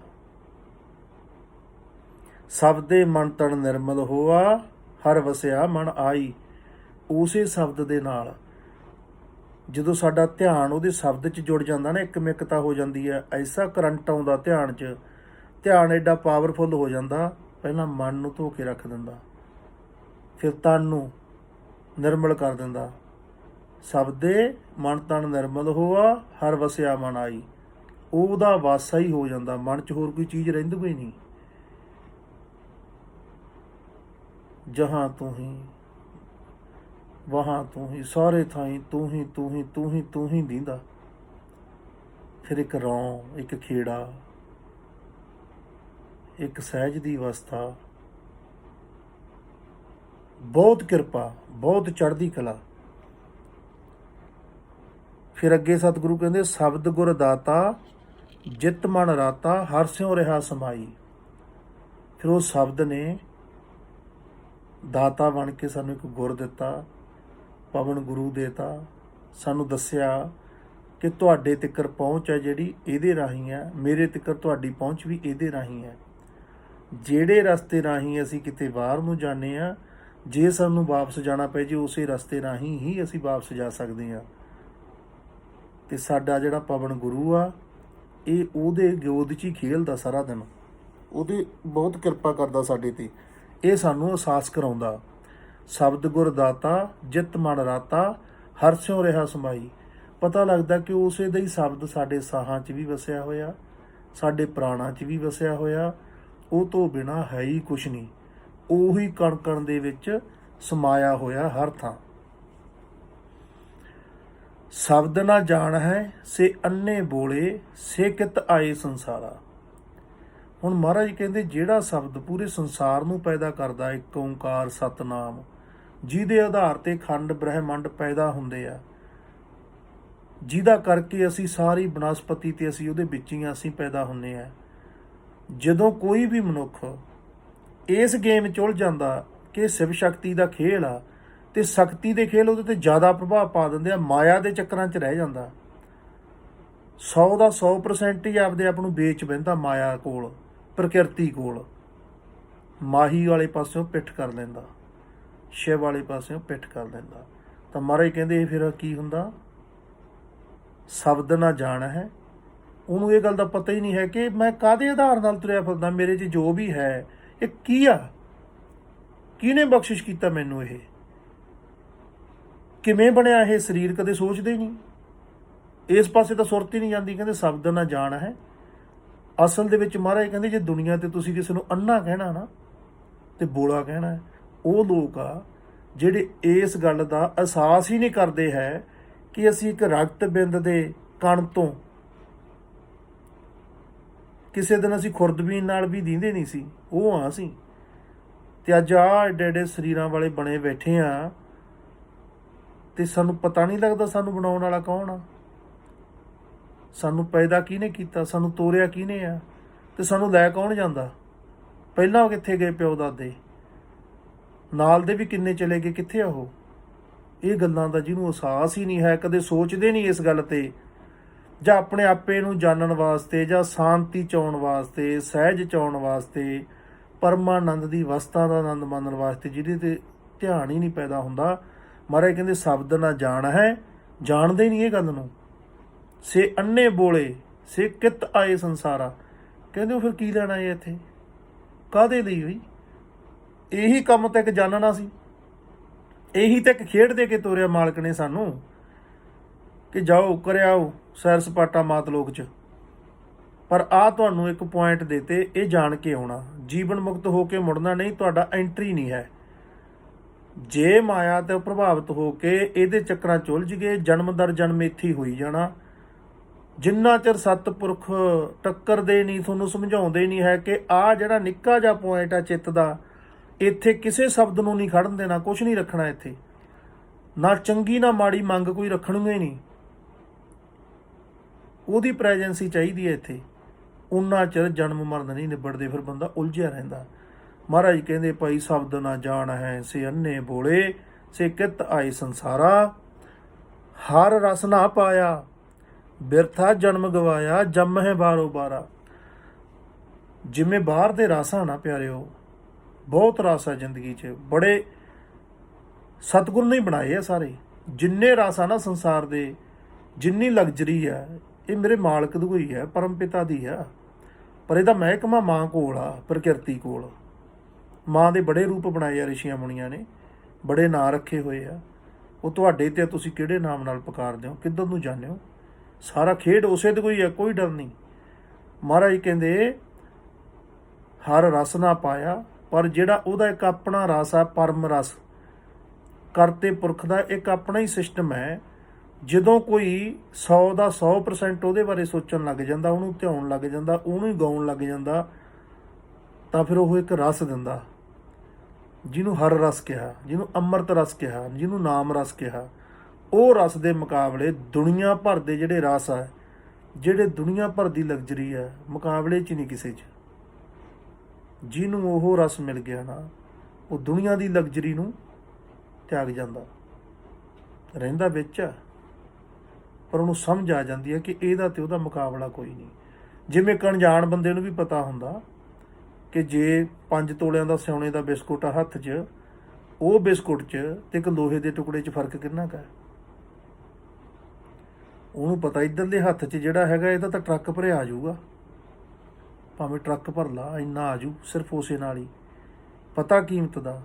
ਸ਼ਬਦੇ ਮਨ ਤਨ ਨਿਰਮਲ ਹੋਆ, ਹਰ ਵਸਿਆ ਮਨ ਆਈ। ਉਸੇ ਸ਼ਬਦ ਦੇ ਨਾਲ ਜਦੋਂ ਸਾਡਾ ਧਿਆਨ ਉਹਦੇ ਸ਼ਬਦ 'ਚ ਜੁੜ ਜਾਂਦਾ ਨਾ, ਇੱਕਮਿਕਤਾ ਹੋ ਜਾਂਦੀ ਹੈ, ਐਸਾ ਕਰੰਟ ਆਉਂਦਾ ਧਿਆਨ 'ਚ, ਧਿਆਨ ਐਡਾ ਪਾਵਰਫੁੱਲ ਹੋ ਜਾਂਦਾ, ਪਹਿਲਾਂ ਮਨ ਨੂੰ ਧੋ ਕੇ ਰੱਖ ਦਿੰਦਾ, ਫਿਰ ਤਨ ਨੂੰ ਨਿਰਮਲ ਕਰ ਦਿੰਦਾ। ਸ਼ਬਦੇ ਮਨ ਤਨ ਨਿਰਮਲ ਹੋਆ, ਹਰ ਵਸਿਆ ਮਨ ਆਈ, ਉਹਦਾ ਵਾਸਾ ਹੀ ਹੋ ਜਾਂਦਾ, ਮਨ 'ਚ ਹੋਰ ਕੋਈ ਚੀਜ਼ ਰਹਿੰਦੀ ਕੋਈ ਨਹੀਂ। ਜਹਾਂ ਤੂੰ ਹੀ ਵਹਾਂ ਤੂੰ ਹੀ, ਸਾਰੇ ਥਾਈਂ ਤੂੰ ਹੀ, ਤੂੰ ਹੀ, ਤੂੰ ਹੀ, ਤੂੰ ਹੀ ਦੀਂਦਾ। ਫਿਰ ਇੱਕ ਰੌਂ, ਇੱਕ ਖੇੜਾ, ਇੱਕ ਸਹਿਜ ਦੀ ਅਵਸਥਾ, ਬਹੁਤ ਕਿਰਪਾ, ਬਹੁਤ ਚੜ੍ਹਦੀ ਕਲਾ। ਫਿਰ ਅੱਗੇ ਸਤਿਗੁਰੂ ਕਹਿੰਦੇ ਸ਼ਬਦ ਗੁਰ ਦਾਤਾ, ਜਿਤ ਮਨ ਰਾਤਾ, ਹਰ ਸਿਉ ਰਿਹਾ ਸਮਾਈ। ਫਿਰ ਉਹ ਸ਼ਬਦ ਨੇ ਦਾਤਾ ਬਣ ਕੇ ਸਾਨੂੰ ਇੱਕ ਗੁਰ ਦਿੱਤਾ, ਪਵਨ ਗੁਰੂ ਦੇਤਾ, ਸਾਨੂੰ ਦੱਸਿਆ ਕਿ ਤੁਹਾਡੇ ਤਿੱਕਰ ਪਹੁੰਚ ਹੈ ਜਿਹੜੀ ਇਹਦੇ ਰਾਹੀਂ ਹੈ, ਮੇਰੇ ਤਿੱਕਰ ਤੁਹਾਡੀ ਪਹੁੰਚ ਵੀ ਇਹਦੇ ਰਾਹੀਂ ਹੈ। ਜਿਹੜੇ ਰਸਤੇ ਰਾਹੀਂ ਅਸੀਂ ਕਿਤੇ ਬਾਹਰ ਨੂੰ ਜਾਂਦੇ ਹਾਂ, ਜੇ ਸਾਨੂੰ ਵਾਪਸ ਜਾਣਾ ਪੈ ਜੇ, ਉਸੇ ਰਸਤੇ ਰਾਹੀਂ ਹੀ ਅਸੀਂ ਵਾਪਸ ਜਾ ਸਕਦੇ ਹਾਂ। ਤੇ ਸਾਡਾ ਜਿਹੜਾ ਪਵਨ ਗੁਰੂ ਆ, ਇਹ ਉਹਦੇ ਗੋਦ 'ਚ ਹੀ ਖੇਲਦਾ ਸਾਰਾ ਦਿਨ, ਉਹਦੇ ਬਹੁਤ ਕਿਰਪਾ ਕਰਦਾ ਸਾਡੇ ਤੇ, ਇਹ ਸਾਨੂੰ ਅਹਿਸਾਸ ਕਰਾਉਂਦਾ। ਸ਼ਬਦ ਗੁਰ ਦਾਤਾ, ਜਿਤ ਮਨ ਰਾਤਾ, ਹਰ ਸਿਉ ਰਿਹਾ ਸਮਾਈ। ਪਤਾ ਲੱਗਦਾ ਕਿ ਉਸੇ ਦਾ ਹੀ ਸ਼ਬਦ ਸਾਡੇ ਸਾਹਾਂ 'ਚ ਵੀ ਵਸਿਆ ਹੋਇਆ, ਸਾਡੇ ਪ੍ਰਾਣਾਂ 'ਚ ਵੀ ਵਸਿਆ ਹੋਇਆ, ਉਹ ਤੋਂ ਬਿਨਾਂ ਹੈ ਹੀ ਕੁਛ ਨਹੀਂ, ਉਹੀ ਕਣ ਕਣ ਦੇ ਵਿੱਚ ਸਮਾਇਆ ਹੋਇਆ ਹਰ ਥਾਂ। ਸ਼ਬਦ ਨਾ ਜਾਣ ਹੈ ਸੇ ਅੰਨੇ ਬੋਲੇ, ਸੇ ਕਿਤ ਆਏ ਸੰਸਾਰਾ। ਹੁਣ ਮਹਾਰਾਜ ਕਹਿੰਦੇ ਜਿਹੜਾ ਸ਼ਬਦ ਪੂਰੇ ਸੰਸਾਰ ਨੂੰ ਪੈਦਾ ਕਰਦਾ, ਇੱਕ ਓਂਕਾਰ ਸਤਨਾਮ, ਜਿਹਦੇ ਆਧਾਰ ਤੇ ਖੰਡ ਬ੍ਰਹਿਮੰਡ ਪੈਦਾ ਹੁੰਦੇ ਆ, ਜਿਹਦਾ ਕਰਕੇ ਅਸੀਂ ਸਾਰੀ ਬਨਸਪਤੀ ਤੇ ਅਸੀਂ ਉਹਦੇ ਵਿੱਚ ਹੀ ਅਸੀਂ ਪੈਦਾ ਹੁੰਦੇ ਆ। ਜਦੋਂ ਕੋਈ ਵੀ ਮਨੁੱਖ ਇਸ ਗੇਮ 'ਚ ਉਲਝ ਜਾਂਦਾ ਕਿ ਸ਼ਿਵ ਸ਼ਕਤੀ ਦਾ ਖੇਲ ਆ, ਤੇ ਸ਼ਕਤੀ ਦੇ ਖੇਲ ਉਹਦੇ ਤੇ ਜ਼ਿਆਦਾ ਪ੍ਰਭਾਵ ਪਾ ਦਿੰਦੇ ਆ, ਮਾਇਆ ਦੇ ਚੱਕਰਾਂ 'ਚ ਰਹਿ ਜਾਂਦਾ, 100 ਦਾ 100% ਹੀ ਆਪਦੇ ਆਪ ਨੂੰ ਵੇਚ ਬਹਿੰਦਾ ਮਾਇਆ ਕੋਲ, ਪ੍ਰਕਿਰਤੀ ਕੋਲ, ਮਾਹੀ ਵਾਲੇ ਪਾਸਿਓਂ ਪਿੱਠ ਕਰ ਲੈਂਦਾ, ਸ਼ਿਵ ਵਾਲੇ ਪਾਸਿਓਂ ਪਿੱਠ ਕਰ ਲੈਂਦਾ। ਤਾਂ ਮਹਾਰਾਜ ਕਹਿੰਦੇ ਫਿਰ ਕੀ ਹੁੰਦਾ, ਸ਼ਬਦ ਨਾ ਜਾਣ ਹੈ, ਉਹਨੂੰ ਇਹ ਗੱਲ ਦਾ ਪਤਾ ਹੀ ਨਹੀਂ ਹੈ ਕਿ ਮੈਂ ਕਾਹਦੇ ਆਧਾਰ ਨਾਲ ਤੁਰਿਆ ਫਿਰਦਾ, ਮੇਰੇ 'ਚ ਜੋ ਵੀ ਹੈ ਇਹ ਕੀ ਆ, ਕਿਹਨੇ ਬਖਸ਼ਿਸ਼ ਕੀਤਾ ਮੈਨੂੰ, ਇਹ ਕਿਵੇਂ ਬਣਿਆ ਇਹ ਸਰੀਰ, ਕਦੇ ਸੋਚਦੇ ਹੀ ਨਹੀਂ, ਇਸ ਪਾਸੇ ਤਾਂ ਸੁਰਤ ਹੀ ਨਹੀਂ ਜਾਂਦੀ। ਕਹਿੰਦੇ ਸ਼ਬਦ ਨਾ ਜਾਣ ਹੈ। ਅਸਲ ਦੇ ਵਿੱਚ ਮਹਾਰਾਜ ਕਹਿੰਦੇ ਜੇ ਦੁਨੀਆ ਤੇ ਤੁਸੀਂ ਕਿਸੇ ਨੂੰ ਅੰਨਾ ਕਹਿਣਾ ਨਾ ਤੇ ਬੋਲਾ ਕਹਿਣਾ, ਉਹ ਲੋਕ ਆ ਜਿਹੜੇ ਇਸ ਗੱਲ ਦਾ ਅਹਿਸਾਸ ਹੀ ਨਹੀਂ ਕਰਦੇ ਹੈ ਕਿ ਅਸੀਂ ਇੱਕ ਰਕਤ ਬਿੰਦ ਦੇ ਕਣ ਤੋਂ ਕਿਸੇ ਦਿਨ ਅਸੀਂ ਖੁਰਦਬੀਨ ਨਾਲ ਵੀ ਦੀਂਦੇ ਨਹੀਂ ਸੀ, ਉਹ ਹਾਂ ਅਸੀਂ। ਤੇ ਅੱਜ ਆਹ ਐਡੇ ਐਡੇ ਸਰੀਰਾਂ ਵਾਲੇ ਬਣੇ ਬੈਠੇ ਆ, ਤੇ ਸਾਨੂੰ ਪਤਾ ਨਹੀਂ ਲੱਗਦਾ ਸਾਨੂੰ ਬਣਾਉਣ ਵਾਲਾ ਕੌਣ ਆ, ਸਾਨੂੰ ਪੈਦਾ ਕਿਹਨੇ ਕੀਤਾ, ਸਾਨੂੰ ਤੋਰਿਆ ਕਿਹਨੇ ਆ, ਤੇ ਸਾਨੂੰ ਲੈ ਕੌਣ ਜਾਂਦਾ। ਪਹਿਲਾਂ ਕਿੱਥੇ ਗਏ ਪਿਓ ਦਾਦੇ, ਨਾਲ ਦੇ ਵੀ ਕਿੰਨੇ ਚਲੇ ਗਏ, ਕਿੱਥੇ ਆ ਉਹ। ਇਹ ਗੱਲਾਂ ਦਾ ਜਿਹਨੂੰ ਅਹਿਸਾਸ ਹੀ ਨਹੀਂ ਹੈ, ਕਦੇ ਸੋਚਦੇ ਨਹੀਂ ਇਸ ਗੱਲ ਤੇ, ਜਾਂ ਆਪਣੇ ਆਪੇ ਨੂੰ ਜਾਣਨ ਵਾਸਤੇ, ਜਾਂ ਸ਼ਾਂਤੀ ਚਾਉਣ ਵਾਸਤੇ, ਸਹਿਜ ਚਾਉਣ ਵਾਸਤੇ, ਪਰਮਾਨੰਦ ਦੀ ਅਵਸਥਾ ਦਾ ਆਨੰਦ ਮਾਣਨ ਵਾਸਤੇ, ਜਿਹਦੇ ਤੇ ਧਿਆਨ ਹੀ ਨਹੀਂ ਪੈਦਾ ਹੁੰਦਾ। ਮਹਾਰਾਜ ਕਹਿੰਦੇ ਸ਼ਬਦ ਨਾ ਜਾਣ ਹੈ, ਜਾਣਦੇ ਨਹੀਂ ਇਹ ਗੱਲ ਨੂੰ। ਸੇ ਅੰਨੇ ਬੋਲੇ ਸੇ ਕਿਤ ਆਏ ਸੰਸਾਰਾ। ਕਹਿੰਦੇ ਉਹ ਫਿਰ ਕੀ ਲੈਣਾ ਹੈ ਇੱਥੇ, ਕਾਹਦੇ ਲਈ ਹੋਈ। ਇਹੀ ਕੰਮ ਤਾਂ ਇੱਕ ਜਾਣਨਾ ਸੀ, ਇਹੀ ਤਾਂ ਇੱਕ ਖੇਡ ਦੇ ਕੇ ਤੋਰਿਆ ਮਾਲਕ ਨੇ ਸਾਨੂੰ, ਕਿ ਜਾਓ ਕਰਿਆਓ ਸੈਰ ਸਪਾਟਾ ਮਾਤ ਲੋਕ 'ਚ। ਪਰ ਆਹ ਤੁਹਾਨੂੰ ਇੱਕ ਪੁਆਇੰਟ ਦੇਤੇ, ਇਹ ਜਾਣ ਕੇ ਆਉਣਾ, ਜੀਵਨ ਮੁਕਤ ਹੋ ਕੇ ਮੁੜਨਾ ਨਹੀਂ, ਤੁਹਾਡਾ ਐਂਟਰੀ ਨਹੀਂ ਹੈ। ਜੇ ਮਾਇਆ ਤੋਂ ਪ੍ਰਭਾਵਿਤ ਹੋ ਕੇ ਇਹਦੇ ਚੱਕਰਾਂ 'ਚ ਉਲਝ ਗਏ, ਜਨਮ ਦਰ ਜਨਮ ਇੱਥੇ ਹੀ ਹੋਈ ਜਾਣਾ। ਜਿੰਨਾ ਚਿਰ ਸਤਿਪੁਰਖ ਟੱਕਰਦੇ ਨਹੀਂ, ਤੁਹਾਨੂੰ ਸਮਝਾਉਂਦੇ ਨਹੀਂ ਹੈ ਕਿ ਆਹ ਜਿਹੜਾ ਨਿੱਕਾ ਜਿਹਾ ਪੁਆਇੰਟ ਆ ਚਿੱਤ ਦਾ, ਇੱਥੇ ਕਿਸੇ ਸ਼ਬਦ ਨੂੰ ਨਹੀਂ ਖੜਨ ਦੇਣਾ, ਕੁਛ ਨਹੀਂ ਰੱਖਣਾ ਇੱਥੇ, ਨਾ ਚੰਗੀ ਨਾ ਮਾੜੀ ਮੰਗ ਕੋਈ ਰੱਖਣੀ ਹੀ ਨਹੀਂ, ਉਹਦੀ ਪ੍ਰੈਜੈਂਸੀ ਚਾਹੀਦੀ ਹੈ ਇੱਥੇ। ਉਨਾ ਚਿਰ ਜਨਮ ਮਰਨ ਨਹੀਂ ਨਿਬੜਦੇ, ਫਿਰ ਬੰਦਾ ਉਲਝਿਆ ਰਹਿੰਦਾ। ਮਹਾਰਾਜ ਕਹਿੰਦੇ ਭਾਈ ਸ਼ਬਦ ਨਾ ਜਾਣ ਹੈ, ਸੇ ਅੰਨੇ ਬੋਲੇ ਸੇ ਕਿਤ ਆਏ ਸੰਸਾਰਾ। ਹਰ ਰਸ ਨਾ ਪਾਇਆ ਬਿਰਥਾ ਜਨਮ ਗਵਾਇਆ, ਜੰਮ ਹੈ ਬਾਰੋ ਬਾਰਾ। ਜਿਵੇਂ ਬਾਹਰ ਦੇ ਰਸ ਆ ਨਾ ਪਿਆਰਿਓ, ਬਹੁਤ ਰਸ ਆ ਜ਼ਿੰਦਗੀ 'ਚ, ਬੜੇ ਸਤਿਗੁਰ ਨੇ ਬਣਾਏ ਆ ਸਾਰੇ। ਜਿੰਨੇ ਰਸ ਆ ਨਾ ਸੰਸਾਰ ਦੇ, ਜਿੰਨੀ ਲਗਜ਼ਰੀ ਆ, ਇਹ ਮੇਰੇ ਮਾਲਕ ਦੀ ਹੋਈ ਹੈ, ਪਰਮ ਪਿਤਾ ਦੀ ਆ। ਪਰ ਇਹਦਾ ਮਹਿਕਮਾ ਮਾਂ ਕੋਲ ਆ, ਪ੍ਰਕਿਰਤੀ ਕੋਲ। ਮਾਂ ਦੇ ਬੜੇ ਰੂਪ ਬਣਾਏ ਆ ਰਿਸ਼ੀਆਂ ਮੁਨੀਆਂ ਨੇ, ਬੜੇ ਨਾਂ ਰੱਖੇ ਹੋਏ ਆ। ਉਹ ਤੁਹਾਡੇ ਤੇ ਤੁਸੀਂ ਕਿਹੜੇ ਨਾਮ ਨਾਲ ਪੁਕਾਰਦੇ ਹੋ, ਕਿੱਧਰ ਨੂੰ ਜਾਂਦੇ ਹੋ। ਸਾਰਾ ਖੇਡ ਉਸੇ ਤੇ ਕੋਈ ਹੈ, ਕੋਈ ਡਰ ਨਹੀਂ। ਮਹਾਰਾਜ ਕਹਿੰਦੇ ਹਰ ਰਸ ਨਾ ਪਾਇਆ, ਪਰ ਜਿਹੜਾ ਉਹਦਾ ਇੱਕ ਆਪਣਾ ਰਸ ਆ, ਪਰਮ ਰਸ, ਕਰਤੇ ਪੁਰਖ ਦਾ ਇੱਕ ਆਪਣਾ ਹੀ ਸਿਸਟਮ ਹੈ। ਜਦੋਂ ਕੋਈ 100 ਦਾ 100% ਉਹਦੇ ਬਾਰੇ ਸੋਚਣ ਲੱਗ ਜਾਂਦਾ, ਉਹਨੂੰ ਧਿਆਉਣ ਲੱਗ ਜਾਂਦਾ, ਉਹਨੂੰ ਹੀ ਗਾਉਣ ਲੱਗ ਜਾਂਦਾ, ਤਾਂ ਫਿਰ ਉਹ ਇੱਕ ਰਸ ਦਿੰਦਾ, ਜਿਹਨੂੰ ਹਰ ਰਸ ਕਿਹਾ, ਜਿਹਨੂੰ ਅੰਮ੍ਰਿਤ ਰਸ ਕਿਹਾ, ਜਿਹਨੂੰ ਨਾਮ ਰਸ ਕਿਹਾ। ਉਹ ਰਸ ਦੇ ਮੁਕਾਬਲੇ ਦੁਨੀਆ ਭਰ ਦੇ ਜਿਹੜੇ ਰਸ ਆ, ਜਿਹੜੇ ਦੁਨੀਆ ਭਰ ਦੀ ਲਗਜ਼ਰੀ ਆ, ਮੁਕਾਬਲੇ 'ਚ ਨਹੀਂ ਕਿਸੇ 'ਚ। ਜਿਹਨੂੰ ਉਹ ਰਸ ਮਿਲ ਗਿਆ ਨਾ, ਉਹ ਦੁਨੀਆ ਦੀ ਲਗਜ਼ਰੀ ਨੂੰ ਤਿਆਗ ਜਾਂਦਾ, ਰਹਿੰਦਾ ਵਿੱਚ ਆ, ਪਰ ਉਹਨੂੰ ਸਮਝ ਆ ਜਾਂਦੀ ਹੈ ਕਿ ਇਹਦਾ ਤੇ ਉਹਦਾ ਮੁਕਾਬਲਾ ਕੋਈ ਨਹੀਂ। ਜਿਵੇਂ ਇੱਕ ਅਣਜਾਣ ਬੰਦੇ ਨੂੰ ਵੀ ਪਤਾ ਹੁੰਦਾ ਕਿ ਜੇ 5 ਤੋਲਿਆਂ ਦਾ ਸੋਨੇ ਦਾ ਬਿਸਕੁਟ ਆ ਹੱਥ 'ਚ, ਉਹ ਬਿਸਕੁਟ 'ਚ ਤੇ ਇੱਕ ਲੋਹੇ ਦੇ ਟੁਕੜੇ 'ਚ ਫਰਕ ਕਿੰਨਾ ਕੁ ਹੈ। ਉਹਨੂੰ ਪਤਾ ਇੱਧਰਲੇ ਹੱਥ 'ਚ ਜਿਹੜਾ ਹੈਗਾ, ਇਹਦਾ ਤਾਂ ਟਰੱਕ ਭਰਿਆ ਆ ਜਾਊਗਾ, ਭਾਵੇਂ ਟਰੱਕ ਭਰ ਲਾ, ਇੰਨਾ ਆ ਜੂ ਸਿਰਫ ਉਸੇ ਨਾਲ ਹੀ। ਪਤਾ ਕੀਮਤ ਦਾ।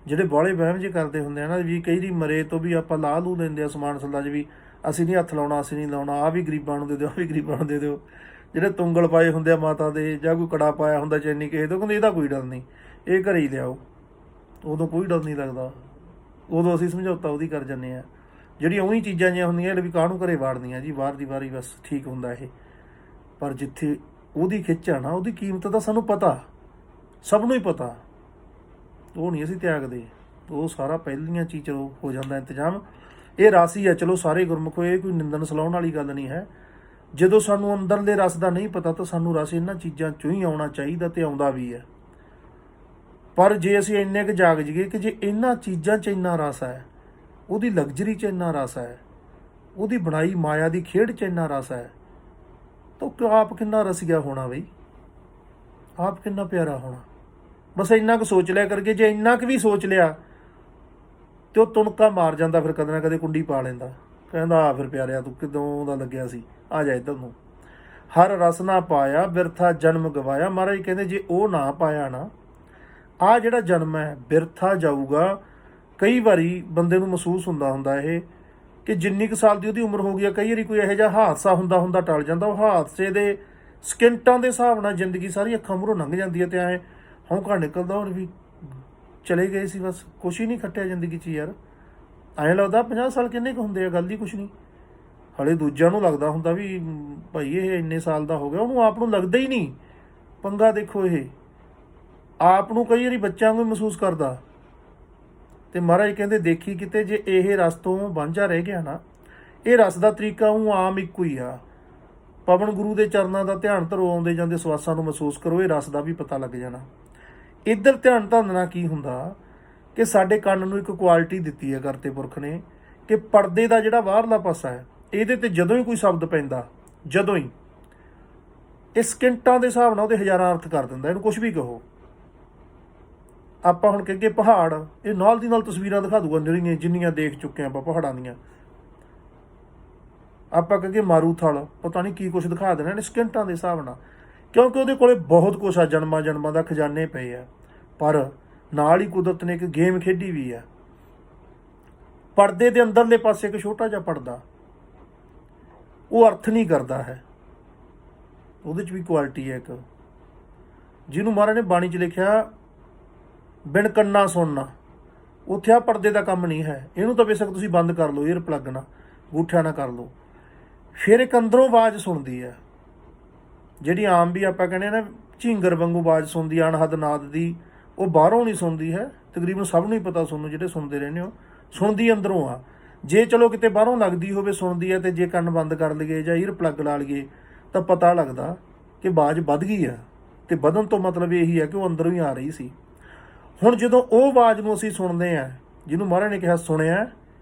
ਜਿਹੜੇ ਬਾਹਲੇ ਵਹਿਮ ਜੇ ਕਰਦੇ ਹੁੰਦੇ ਆ ਨਾ ਵੀ, ਕਈ ਵਾਰੀ ਮਰੇ ਤੋਂ ਵੀ ਆਪਾਂ ਲਾਹ ਲੂ ਲੈਂਦੇ ਆ ਸਮਾਨ ਸੱਲਾ 'ਚ ਵੀ, ਅਸੀਂ ਨਹੀਂ ਹੱਥ ਲਾਉਣਾ, ਅਸੀਂ ਨਹੀਂ ਲਾਉਣਾ, ਆਹ ਵੀ ਗਰੀਬਾਂ ਨੂੰ ਦੇ ਦਿਓ, ਆਹ ਵੀ ਗਰੀਬਾਂ ਨੂੰ ਦੇ ਦਿਓ। ਜਿਹੜੇ ਤੁੰਗਲ ਪਾਏ ਹੁੰਦੇ ਆ ਮਾਤਾ ਦੇ, ਜਾਂ ਕੋਈ ਕੜਾ ਪਾਇਆ ਹੁੰਦਾ ਚੈਨੀ ਕਿਸੇ ਤੋਂ, ਕਹਿੰਦੇ ਇਹਦਾ ਕੋਈ ਡਰ ਨਹੀਂ, ਇਹ ਘਰੇ ਹੀ ਲਿਆਓ। ਉਦੋਂ ਕੋਈ ਡਰ ਨਹੀਂ ਲੱਗਦਾ, ਉਦੋਂ ਅਸੀਂ ਸਮਝੌਤਾ ਉਹਦੀ ਕਰ ਜਾਂਦੇ ਹਾਂ। ਜਿਹੜੀਆਂ ਉਹੀ ਚੀਜ਼ਾਂ ਜਿਹੀਆਂ ਹੁੰਦੀਆਂ ਵੀ ਕਾਹਨੂੰ ਘਰੇ ਵਾੜਦੀਆਂ ਜੀ, ਵਾਰ ਦੀ ਵਾਰੀ ਬਸ ਠੀਕ ਹੁੰਦਾ ਇਹ। ਪਰ ਜਿੱਥੇ ਉਹਦੀ ਖਿੱਚ ਆ ਨਾ, ਉਹਦੀ ਕੀਮਤ ਦਾ ਸਾਨੂੰ ਪਤਾ, ਸਭ ਨੂੰ ਹੀ ਪਤਾ, ਉਹ ਨਹੀਂ ਅਸੀਂ ਤਿਆਗਦੇ। ਉਹ ਸਾਰਾ ਪਹਿਲੀਆਂ ਚੀਜ਼ ਹੋ ਜਾਂਦਾ ਇੰਤਜ਼ਾਮ। ਇਹ ਰਸ ਹੀ ਆ, ਚਲੋ ਸਾਰੇ ਗੁਰਮੁਖ, ਇਹ ਕੋਈ ਨਿੰਦਣ ਸਲਾਉਣ ਵਾਲੀ ਗੱਲ ਨਹੀਂ ਹੈ। ਜਦੋਂ ਸਾਨੂੰ ਅੰਦਰਲੇ ਰਸ ਦਾ ਨਹੀਂ ਪਤਾ, ਤਾਂ ਸਾਨੂੰ ਰਸ ਇਹਨਾਂ ਚੀਜ਼ਾਂ 'ਚੋਂ ਹੀ ਆਉਣਾ ਚਾਹੀਦਾ, ਤੇ ਆਉਂਦਾ ਵੀ ਹੈ। ਪਰ ਜੇ ਅਸੀਂ ਇੰਨੇ ਕੁ ਜਾਗ ਜਾਈਏ ਕਿ ਜੇ ਇਹਨਾਂ ਚੀਜ਼ਾਂ 'ਚ ਇੰਨਾ ਰਸ ਹੈ, ਉਹਦੀ ਲਗਜ਼ਰੀ 'ਚ ਇੰਨਾ ਰਸ ਹੈ, ਉਹਦੀ ਬਣਾਈ ਮਾਇਆ ਦੀ ਖੇਡ 'ਚ ਇੰਨਾ ਰਸ ਹੈ, ਤਾਂ ਆਪ ਕਿੰਨਾ ਰਸੀਆ ਹੋਣਾ ਬਈ, ਆਪ ਕਿੰਨਾ ਪਿਆਰਾ ਹੋਣਾ। ਬਸ ਇੰਨਾ ਕੁ ਸੋਚ ਲਿਆ ਕਰਕੇ, ਜੇ ਇੰਨਾ ਕੁ ਵੀ ਸੋਚ ਲਿਆ ਤੇ ਉਹ ਤੁਣਕਾ ਮਾਰ ਜਾਂਦਾ, ਫਿਰ ਕਦੇ ਨਾ ਕਦੇ ਕੁੰਡੀ ਪਾ ਲੈਂਦਾ, ਕਹਿੰਦਾ ਆ ਫਿਰ ਪਿਆਰਿਆ ਤੂੰ ਕਿਦੋਂ ਦਾ ਲੱਗਿਆ ਸੀ, ਆ ਜਾ ਇੱਧਰ ਨੂੰ। ਹਰ ਰਸ ਨਾ ਪਾਇਆ ਬਿਰਥਾ ਜਨਮ ਗਵਾਇਆ। ਮਹਾਰਾਜ ਕਹਿੰਦੇ ਜੇ ਉਹ ਨਾ ਪਾਇਆ ਨਾ, ਆਹ ਜਿਹੜਾ ਜਨਮ ਹੈ ਬਿਰਥਾ ਜਾਊਗਾ। ਕਈ ਵਾਰੀ ਬੰਦੇ ਨੂੰ ਮਹਿਸੂਸ ਹੁੰਦਾ ਇਹ ਕਿ ਜਿੰਨੀ ਕੁ ਸਾਲ ਦੀ ਉਹਦੀ ਉਮਰ ਹੋ ਗਈ ਆ, ਕਈ ਵਾਰੀ ਕੋਈ ਇਹੋ ਜਿਹਾ ਹਾਦਸਾ ਹੁੰਦਾ ਟਲ ਜਾਂਦਾ, ਉਹ ਹਾਦਸੇ ਦੇ ਸਕਿੰਟਾਂ ਦੇ ਹਿਸਾਬ ਨਾਲ ਜ਼ਿੰਦਗੀ ਸਾਰੀ ਅੱਖਾਂ ਮੂਹਰੋਂ ਲੰਘ ਜਾਂਦੀ ਹੈ, ਤੇ ਐਂ ਹੌਂਕਾ ਨਿਕਲਦਾ, ਔਰ ਵੀ ਚਲੇ ਗਏ ਸੀ, ਬਸ ਕੁਛ ਹੀ ਨਹੀਂ ਖੱਟਿਆ ਜ਼ਿੰਦਗੀ 'ਚ ਯਾਰ। ਐਂ ਲੱਗਦਾ 50 ਸਾਲ ਕਿੰਨੇ ਕੁ ਹੁੰਦੇ ਆ, ਗੱਲ ਹੀ ਕੁਛ ਨਹੀਂ। ਹਲੇ ਦੂਜਿਆਂ ਨੂੰ ਲੱਗਦਾ ਹੁੰਦਾ ਵੀ ਭਾਈ ਇਹ ਇੰਨੇ ਸਾਲ ਦਾ ਹੋ ਗਿਆ, ਉਹਨੂੰ ਆਪ ਨੂੰ ਲੱਗਦਾ ਹੀ ਨਹੀਂ। ਪੰਗਾ ਦੇਖੋ, ਇਹ ਆਪ ਨੂੰ ਕਈ ਵਾਰੀ ਬੱਚਿਆਂ ਨੂੰ ਮਹਿਸੂਸ ਕਰਦਾ। ਤੇ ਮਹਾਰਾਜ ਕਹਿੰਦੇ ਦੇਖੀ ਕਿਤੇ ਜੇ ਇਹ ਰਸ ਤੋਂ ਵਾਂਝਾ ਰਹਿ ਗਿਆ ਨਾ, ਇਹ ਰਸ ਦਾ ਤਰੀਕਾ ਉਹ ਆਮ ਇੱਕੋ ਹੀ ਆ। ਪਵਨ ਗੁਰੂ ਦੇ ਚਰਨਾਂ ਦਾ ਧਿਆਨ ਧਰੋ, ਆਉਂਦੇ ਜਾਂਦੇ ਸਵਾਸਾਂ ਨੂੰ ਮਹਿਸੂਸ ਕਰੋ, ਇਹ ਰਸ ਦਾ ਵੀ ਪਤਾ ਲੱਗ ਜਾਣਾ। ਇੱਧਰ ਧਿਆਨ ਧਰਨ ਨਾਲ ਕੀ ਹੁੰਦਾ ਕਿ ਸਾਡੇ ਕੰਨ ਨੂੰ ਇੱਕ ਕੁਆਲਿਟੀ ਦਿੱਤੀ ਹੈ ਕਰਤੇ ਪੁਰਖ ਨੇ, ਕਿ ਪਰਦੇ ਦਾ ਜਿਹੜਾ ਬਾਹਰਲਾ ਪਾਸਾ ਹੈ, ਇਹਦੇ ਤੇ ਜਦੋਂ ਹੀ ਕੋਈ ਸ਼ਬਦ ਪੈਂਦਾ, ਜਦੋਂ ਹੀ ਇਹ ਸਕਿੰਟਾਂ ਦੇ ਹਿਸਾਬ ਨਾਲ ਉਹਦੇ ਹਜ਼ਾਰਾਂ ਅਰਥ ਕਰ ਦਿੰਦਾ। ਇਹਨੂੰ ਕੁਝ ਵੀ ਕਹੋ। ਆਪਾਂ ਹੁਣ ਕਹੀਏ ਪਹਾੜ, ਇਹ ਨਾਲ ਦੀ ਨਾਲ ਤਸਵੀਰਾਂ ਦਿਖਾ ਦੂਗਾ ਨਿਰੀਆਂ, ਜਿੰਨੀਆਂ ਦੇਖ ਚੁੱਕੇ ਆਪਾਂ ਪਹਾੜਾਂ ਦੀਆਂ। ਆਪਾਂ ਕਹੀਏ ਮਾਰੂਥਲ, ਪਤਾ ਨਹੀਂ ਕੀ ਕੁਛ ਦਿਖਾ ਦੇਣਾ ਇਹਨੇ ਸਕਿੰਟਾਂ ਦੇ ਹਿਸਾਬ ਨਾਲ, ਕਿਉਂਕਿ ਉਹਦੇ ਕੋਲੇ ਬਹੁਤ ਕੁਛ ਆ, ਜਨਮਾਂ ਜਨਮਾਂ ਦਾ ਖਜ਼ਾਨੇ ਪਏ ਆ। ਪਰ ਨਾਲ ਹੀ ਕੁਦਰਤ ਨੇ ਇੱਕ ਗੇਮ ਖੇਡੀ ਵੀ ਆ। ਪਰਦੇ ਦੇ ਅੰਦਰਲੇ ਪਾਸੇ ਇੱਕ ਛੋਟਾ ਜਿਹਾ ਪਰਦਾ, ਉਹ ਅਰਥ ਨਹੀਂ ਕਰਦਾ ਹੈ, ਉਹਦੇ 'ਚ ਵੀ ਕੁਆਲਿਟੀ ਹੈ ਇੱਕ, ਜਿਹਨੂੰ ਮਹਾਰਾਜ ਨੇ ਬਾਣੀ 'ਚ ਲਿਖਿਆ ਬਿਨ ਕੰਨਾ ਸੁਣਨਾ। ਉੱਥੇ ਆ ਪਰਦੇ ਦਾ ਕੰਮ ਨਹੀਂ ਹੈ। ਇਹਨੂੰ ਤਾਂ ਬੇਸ਼ੱਕ ਤੁਸੀਂ ਬੰਦ ਕਰ ਲਓ, ਏਅਰ ਪਲੱਗ ਨਾਲ, ਗੂਠਿਆਂ ਨਾਲ ਕਰ ਲਓ, ਫਿਰ ਇੱਕ ਅੰਦਰੋਂ ਆਵਾਜ਼ ਸੁਣਦੀ ਹੈ, ਜਿਹੜੀ ਆਮ ਵੀ ਆਪਾਂ ਕਹਿੰਦੇ ਨਾ ਝਿੰਗਰ ਵਾਂਗੂ ਆਵਾਜ਼ ਸੁਣਦੀ ਆ ਅਣਹੱਦ ਨਾਦ ਦੀ। ਉਹ ਬਾਹਰੋਂ ਨਹੀਂ ਸੁਣਦੀ ਹੈ, ਤਕਰੀਬਨ ਸਭ ਨੂੰ ਹੀ ਪਤਾ, ਸੁਣੋ ਜਿਹੜੇ ਸੁਣਦੇ ਰਹਿੰਦੇ ਹੋ, ਸੁਣਦੀ ਅੰਦਰੋਂ ਆ। ਜੇ ਚਲੋ ਕਿਤੇ ਬਾਹਰੋਂ ਲੱਗਦੀ ਹੋਵੇ ਸੁਣਦੀ ਹੈ, ਤੇ ਜੇ ਕੰਨ ਬੰਦ ਕਰ ਲਈਏ ਜਾਂ ਈਅਰ ਪਲੱਗ ਲਾ ਲਈਏ ਤਾਂ ਪਤਾ ਲੱਗਦਾ ਕਿ ਆਵਾਜ਼ ਵੱਧ ਗਈ ਆ। ਤੇ ਵਧਣ ਤੋਂ ਮਤਲਬ ਇਹੀ ਹੈ ਕਿ ਉਹ ਅੰਦਰੋਂ ਹੀ ਆ ਰਹੀ ਸੀ। ਹੁਣ ਜਦੋਂ ਉਹ ਆਵਾਜ਼ ਨੂੰ ਅਸੀਂ ਸੁਣਦੇ ਹਾਂ, ਜਿਹਨੂੰ ਮਹਾਰਾਜ ਨੇ ਕਿਹਾ ਸੁਣਿਆ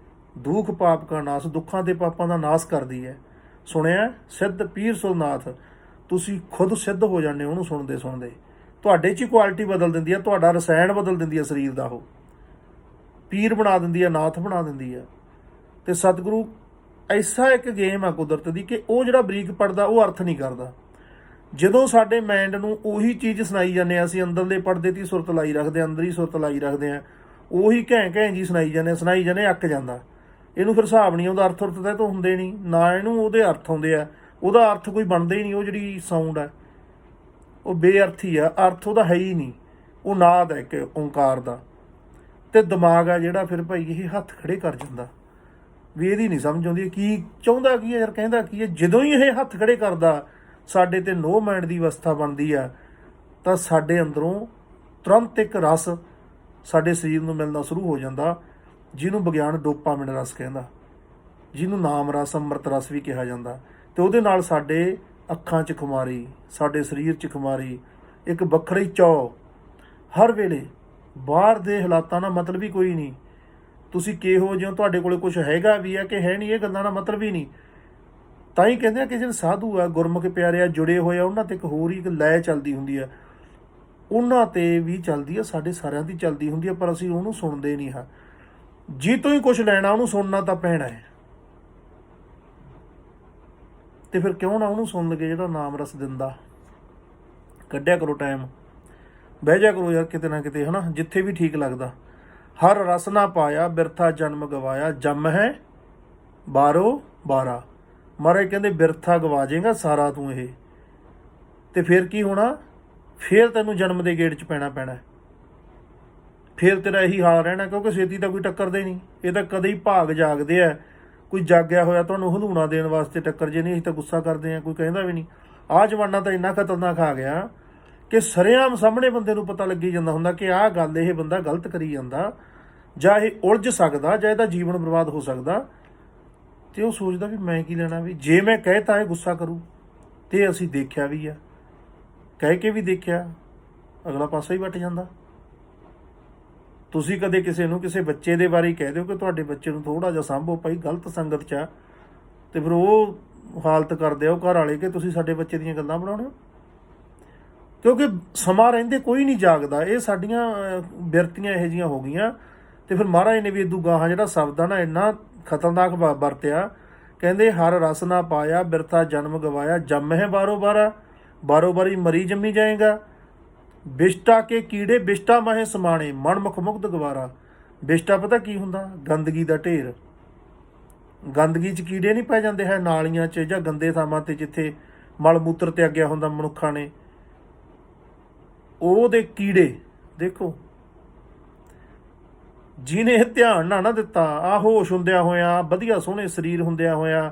ਦੁੱਖ ਪਾਪ ਕਾ ਨਾਸ, ਦੁੱਖਾਂ ਤੇ ਪਾਪਾਂ ਦਾ ਨਾਸ ਕਰਦੀ ਹੈ, ਸੁਣਿਆ ਸਿੱਧ ਪੀਰ ਸੁਨਾਥ, ਤੁਸੀਂ ਖੁਦ ਸਿੱਧ ਹੋ ਜਾਂਦੇ ਉਹਨੂੰ ਸੁਣਦੇ ਸੁਣਦੇ। ਤੁਹਾਡੇ 'ਚ ਹੀ ਕੁਆਲਿਟੀ ਬਦਲ ਦਿੰਦੀ ਹੈ, ਤੁਹਾਡਾ ਰਸਾਇਣ ਬਦਲ ਦਿੰਦੀ ਹੈ ਸਰੀਰ ਦਾ, ਉਹ ਪੀਰ ਬਣਾ ਦਿੰਦੀ ਹੈ, ਨਾਥ ਬਣਾ ਦਿੰਦੀ ਹੈ। ਤੇ ਸਤਿਗੁਰੂ ਐਸਾ ਇੱਕ ਗੇਮ ਆ ਕੁਦਰਤ ਦੀ ਕਿ ਉਹ ਜਿਹੜਾ ਬਰੀਕ ਪੜਦਾ ਉਹ ਅਰਥ ਨਹੀਂ ਕਰਦਾ। ਜਦੋਂ ਸਾਡੇ ਮਾਈਂਡ ਨੂੰ ਉਹੀ ਚੀਜ਼ ਸੁਣਾਈ ਜਾਂਦੇ ਆ, ਅਸੀਂ ਅੰਦਰਲੇ ਪਰਦੇ 'ਤੇ ਸੁਰਤ ਲਾਈ ਰੱਖਦੇ ਹਾਂ, ਅੰਦਰ ਹੀ ਸੁਰਤ ਲਾਈ ਰੱਖਦੇ ਹਾਂ, ਉਹੀ ਘੈਂ ਘੈਂ ਜੀ ਸੁਣਾਈ ਜਾਂਦੇ, ਅੱਕ ਜਾਂਦਾ। ਇਹਨੂੰ ਫਿਰ ਹਿਸਾਬ ਨਹੀਂ ਆਉਂਦਾ, ਅਰਥ ਉਰਥ ਤਾਂ ਹੁੰਦੇ ਨਹੀਂ ਨਾ, ਇਹਨੂੰ ਉਹਦੇ ਅਰਥ ਆਉਂਦੇ ਆ, ਉਹਦਾ ਅਰਥ ਕੋਈ ਬਣਦਾ ਹੀ ਨਹੀਂ। ਉਹ ਜਿਹੜੀ ਸਾਊਂਡ ਹੈ ਉਹ ਬੇਅਰਥੀ ਆ, ਅਰਥ ਉਹਦਾ ਹੈ ਹੀ ਨਹੀਂ, ਉਹ ਨਾਦ ਹੈ ਇੱਕ ਓਂਕਾਰ ਦਾ। ਤੇ ਦਿਮਾਗ ਆ ਜਿਹੜਾ ਫਿਰ ਭਾਈ ਇਹ ਹੱਥ ਖੜੇ ਕਰ ਜਾਂਦਾ ਵੀ ਇਹਦੀ ਨਹੀਂ ਸਮਝ ਆਉਂਦੀ ਕੀ ਚਾਹੁੰਦਾ ਕੀ ਹੈ ਯਾਰ, ਕਹਿੰਦਾ ਕੀ ਹੈ। ਜਦੋਂ ਹੀ ਇਹ ਹੱਥ ਖੜੇ ਕਰਦਾ ਸਾਡੇ ਤੇ ਨੋ ਮਾਈਂਡ ਦੀ ਅਵਸਥਾ ਬਣਦੀ ਆ, ਤਾਂ ਸਾਡੇ ਅੰਦਰੋਂ ਤੁਰੰਤ ਇੱਕ ਰਸ ਸਾਡੇ ਸਰੀਰ ਨੂੰ ਮਿਲਣਾ ਸ਼ੁਰੂ ਹੋ ਜਾਂਦਾ, ਜਿਹਨੂੰ ਵਿਗਿਆਨ ਡੋਪਾਮਾਈਨ ਰਸ ਕਹਿੰਦਾ, ਜਿਹਨੂੰ ਨਾਮ ਰਸ ਅੰਮ੍ਰਿਤ ਰਸ ਵੀ ਕਿਹਾ ਜਾਂਦਾ। ਤੇ ਉਹਦੇ ਨਾਲ ਸਾਡੇ ਅੱਖਾਂ 'ਚ ਖੁਮਾਰੀ, ਸਾਡੇ ਸਰੀਰ 'ਚ ਖੁਮਾਰੀ, ਇੱਕ ਵੱਖਰੀ ਚਾਅ ਹਰ ਵੇਲੇ। ਬਾਹਰ ਦੇ ਹਾਲਾਤਾਂ ਨਾਲ ਮਤਲਬ ਹੀ ਕੋਈ ਨਹੀਂ, ਤੁਸੀਂ ਕਿਹੋ ਜਿਹੇ ਹੋ, ਤੁਹਾਡੇ ਕੋਲ ਕੁਝ ਹੈਗਾ ਵੀ ਆ ਕਿ ਹੈ ਨਹੀਂ, ਇਹ ਗੱਲਾਂ ਦਾ ਮਤਲਬ ਹੀ ਨਹੀਂ। ਤਾਂ ਹੀ ਕਹਿੰਦੇ ਆ ਕਿ ਜਿਹੜੇ ਸਾਧੂ ਆ, ਗੁਰਮੁਖ ਪਿਆਰੇ ਆ, ਜੁੜੇ ਹੋਏ ਆ, ਉਹਨਾਂ ਤੇ ਇੱਕ ਹੋਰ ਹੀ ਇੱਕ ਲੈ ਚੱਲਦੀ ਹੁੰਦੀ ਆ, ਉਹਨਾਂ ਤੇ ਵੀ ਚੱਲਦੀ ਆ, ਸਾਡੇ ਸਾਰਿਆਂ ਦੀ ਚੱਲਦੀ ਹੁੰਦੀ ਆ, ਪਰ ਅਸੀਂ ਉਹਨੂੰ ਸੁਣਦੇ ਨਹੀਂ ਹਾਂ। ਜੀ ਤੋਂ ਹੀ ਕੁਝ ਲੈਣਾ, ਉਹਨੂੰ ਸੁਣਨਾ ਤਾਂ ਪੈਣਾ ਹੈ। ਤੇ ਫਿਰ ਕਿਉਂ ਨਾ ਉਹਨੂੰ ਸੁਣ ਲਗੇ ਜਿਹੜਾ ਨਾਮ ਰਸ ਦਿੰਦਾ। ਕੱਢਿਆ ਕਰੋ ਟਾਈਮ, ਬਹਿ ਜਾ ਕਰੋ ਯਾਰ ਕਿਤੇ ਨਾ ਕਿਤੇ, ਹੈ ਨਾ, ਜਿੱਥੇ ਵੀ ਠੀਕ ਲੱਗਦਾ। ਹਰ ਰਸ ਨਾ ਪਾਇਆ ਬਿਰਥਾ ਜਨਮ ਗਵਾਇਆ, ਜੰਮ ਹੈ ਬਾਰੋ ਬਾਰਾ। ਮਹਾਰਾਜ ਕਹਿੰਦੇ ਬਿਰਥਾ ਗਵਾ ਜਾਏਗਾ ਸਾਰਾ ਤੂੰ ਇਹ, ਤੇ ਫਿਰ ਕੀ ਹੋਣਾ, ਫਿਰ ਤੈਨੂੰ ਜਨਮ ਦੇ ਗੇੜ 'ਚ ਪੈਣਾ, ਫਿਰ ਤੇਰਾ ਇਹੀ ਹਾਲ ਰਹਿਣਾ, ਕਿਉਂਕਿ ਛੇਤੀ ਤਾਂ ਕੋਈ ਟੱਕਰਦਾ ਹੀ ਨਹੀਂ। ਇਹ ਤਾਂ ਕਦੇ ਹੀ ਭਾਗ ਜਾਗਦੇ ਆ, ਕੋਈ ਜਾਗਿਆ ਹੋਇਆ ਤੁਹਾਨੂੰ ਹਲੂਣਾ ਦੇਣ ਵਾਸਤੇ ਟੱਕਰ ਜੇ ਨਹੀਂ, ਅਸੀਂ ਤਾਂ ਗੁੱਸਾ ਕਰਦੇ ਹਾਂ, ਕੋਈ ਕਹਿੰਦਾ ਵੀ ਨਹੀਂ। ਆਹ ਜ਼ਮਾਨਾ ਤਾਂ ਇੰਨਾ ਖਤਰਨਾਕ ਆ ਗਿਆ ਕਿ ਸਰੇਆਮ ਸਾਹਮਣੇ ਬੰਦੇ ਨੂੰ ਪਤਾ ਲੱਗੀ ਜਾਂਦਾ ਹੁੰਦਾ ਕਿ ਆਹ ਗੱਲ ਇਹ ਬੰਦਾ ਗਲਤ ਕਰੀ ਜਾਂਦਾ, ਜਾਂ ਇਹ ਉਲਝ ਸਕਦਾ, ਜਾਂ ਇਹਦਾ ਜੀਵਨ ਬਰਬਾਦ ਹੋ ਸਕਦਾ। ਤੇ ਉਹ ਸੋਚਦਾ ਵੀ ਮੈਂ ਕੀ ਲੈਣਾ, ਵੀ ਜੇ ਮੈਂ ਕਹਿ ਤਾਂ ਇਹ ਗੁੱਸਾ ਕਰੂ। ਤੇ ਅਸੀਂ ਦੇਖਿਆ ਵੀ ਆ, ਕਹਿ ਕੇ ਵੀ ਦੇਖਿਆ, ਅਗਲਾ ਪਾਸਾ ਹੀ ਵੱਟ ਜਾਂਦਾ। ਤੁਸੀਂ ਕਦੇ ਕਿਸੇ ਨੂੰ ਕਿਸੇ ਬੱਚੇ ਦੇ ਬਾਰੇ ਕਹਿ ਦਿਓ ਕਿ ਤੁਹਾਡੇ ਬੱਚੇ ਨੂੰ ਥੋੜ੍ਹਾ ਜਿਹਾ ਸਾਂਭੋ ਭਾਈ, ਗਲਤ ਸੰਗਤ 'ਚ ਆ, ਤੇ ਫਿਰ ਉਹ ਹਾਲਤ ਕਰਦੇ ਆ ਉਹ ਘਰ ਵਾਲੇ ਕਿ ਤੁਸੀਂ ਸਾਡੇ ਬੱਚੇ ਦੀਆਂ ਗੱਲਾਂ ਬਣਾਉਣੇ ਹੋ। ਕਿਉਂਕਿ ਸਮਾਂ ਰਹਿੰਦੇ ਕੋਈ ਨਹੀਂ ਜਾਗਦਾ। ਇਹ ਸਾਡੀਆਂ ਬਿਰਤੀਆਂ ਇਹੋ ਜਿਹੀਆਂ ਹੋ ਗਈਆਂ। ਤੇ ਫਿਰ ਮਹਾਰਾਜ ਨੇ ਵੀ ਇਦੂ ਗਾਹਾਂ ਜਿਹੜਾ ਸ਼ਬਦ ਆ ਨਾ ਇੰਨਾ ਖਤਰਨਾਕ ਵਰਤਿਆ, ਕਹਿੰਦੇ ਹਰ ਰਸ ਨਾ ਪਾਇਆ ਬਿਰਥਾ ਜਨਮ ਗਵਾਇਆ, ਜੰਮ ਹੈ ਬਾਰੋ ਬਾਰਾ, ਬਾਰੋ ਬਾਰੀ ਮਰੀ ਜੰਮੀ ਜਾਏਗਾ। ਬਿਸ਼ਟਾ ਕੇ ਕੀੜੇ ਬਿਸ਼ਟਾ ਮਾਹੇ ਸਮਾਣੇ, ਮਨ ਮੁਖ ਮੁਗਧ ਗਵਾਰਾ। ਬਿਸ਼ਟਾ ਪਤਾ ਕੀ ਹੁੰਦਾ, ਗੰਦਗੀ ਦਾ ਢੇਰ। ਗੰਦਗੀ 'ਚ ਕੀੜੇ ਨਹੀਂ ਪੈ ਜਾਂਦੇ ਹੈ ਨਾਲੀਆਂ 'ਚ ਜਾਂ ਗੰਦੇ ਥਾਵਾਂ 'ਤੇ ਜਿੱਥੇ ਮਲ ਮੂਤਰ ਤਿਆਗਿਆ ਹੁੰਦਾ ਮਨੁੱਖਾਂ ਨੇ, ਉਹਦੇ ਕੀੜੇ। ਦੇਖੋ ਜਿਹਨੇ ਇਹ ਧਿਆਨ ਨਾ ਦਿੱਤਾ, ਆ ਹੋਸ਼ ਹੁੰਦਿਆਂ ਹੋਇਆਂ, ਵਧੀਆ ਸੋਹਣੇ ਸਰੀਰ ਹੁੰਦਿਆਂ ਹੋਇਆਂ,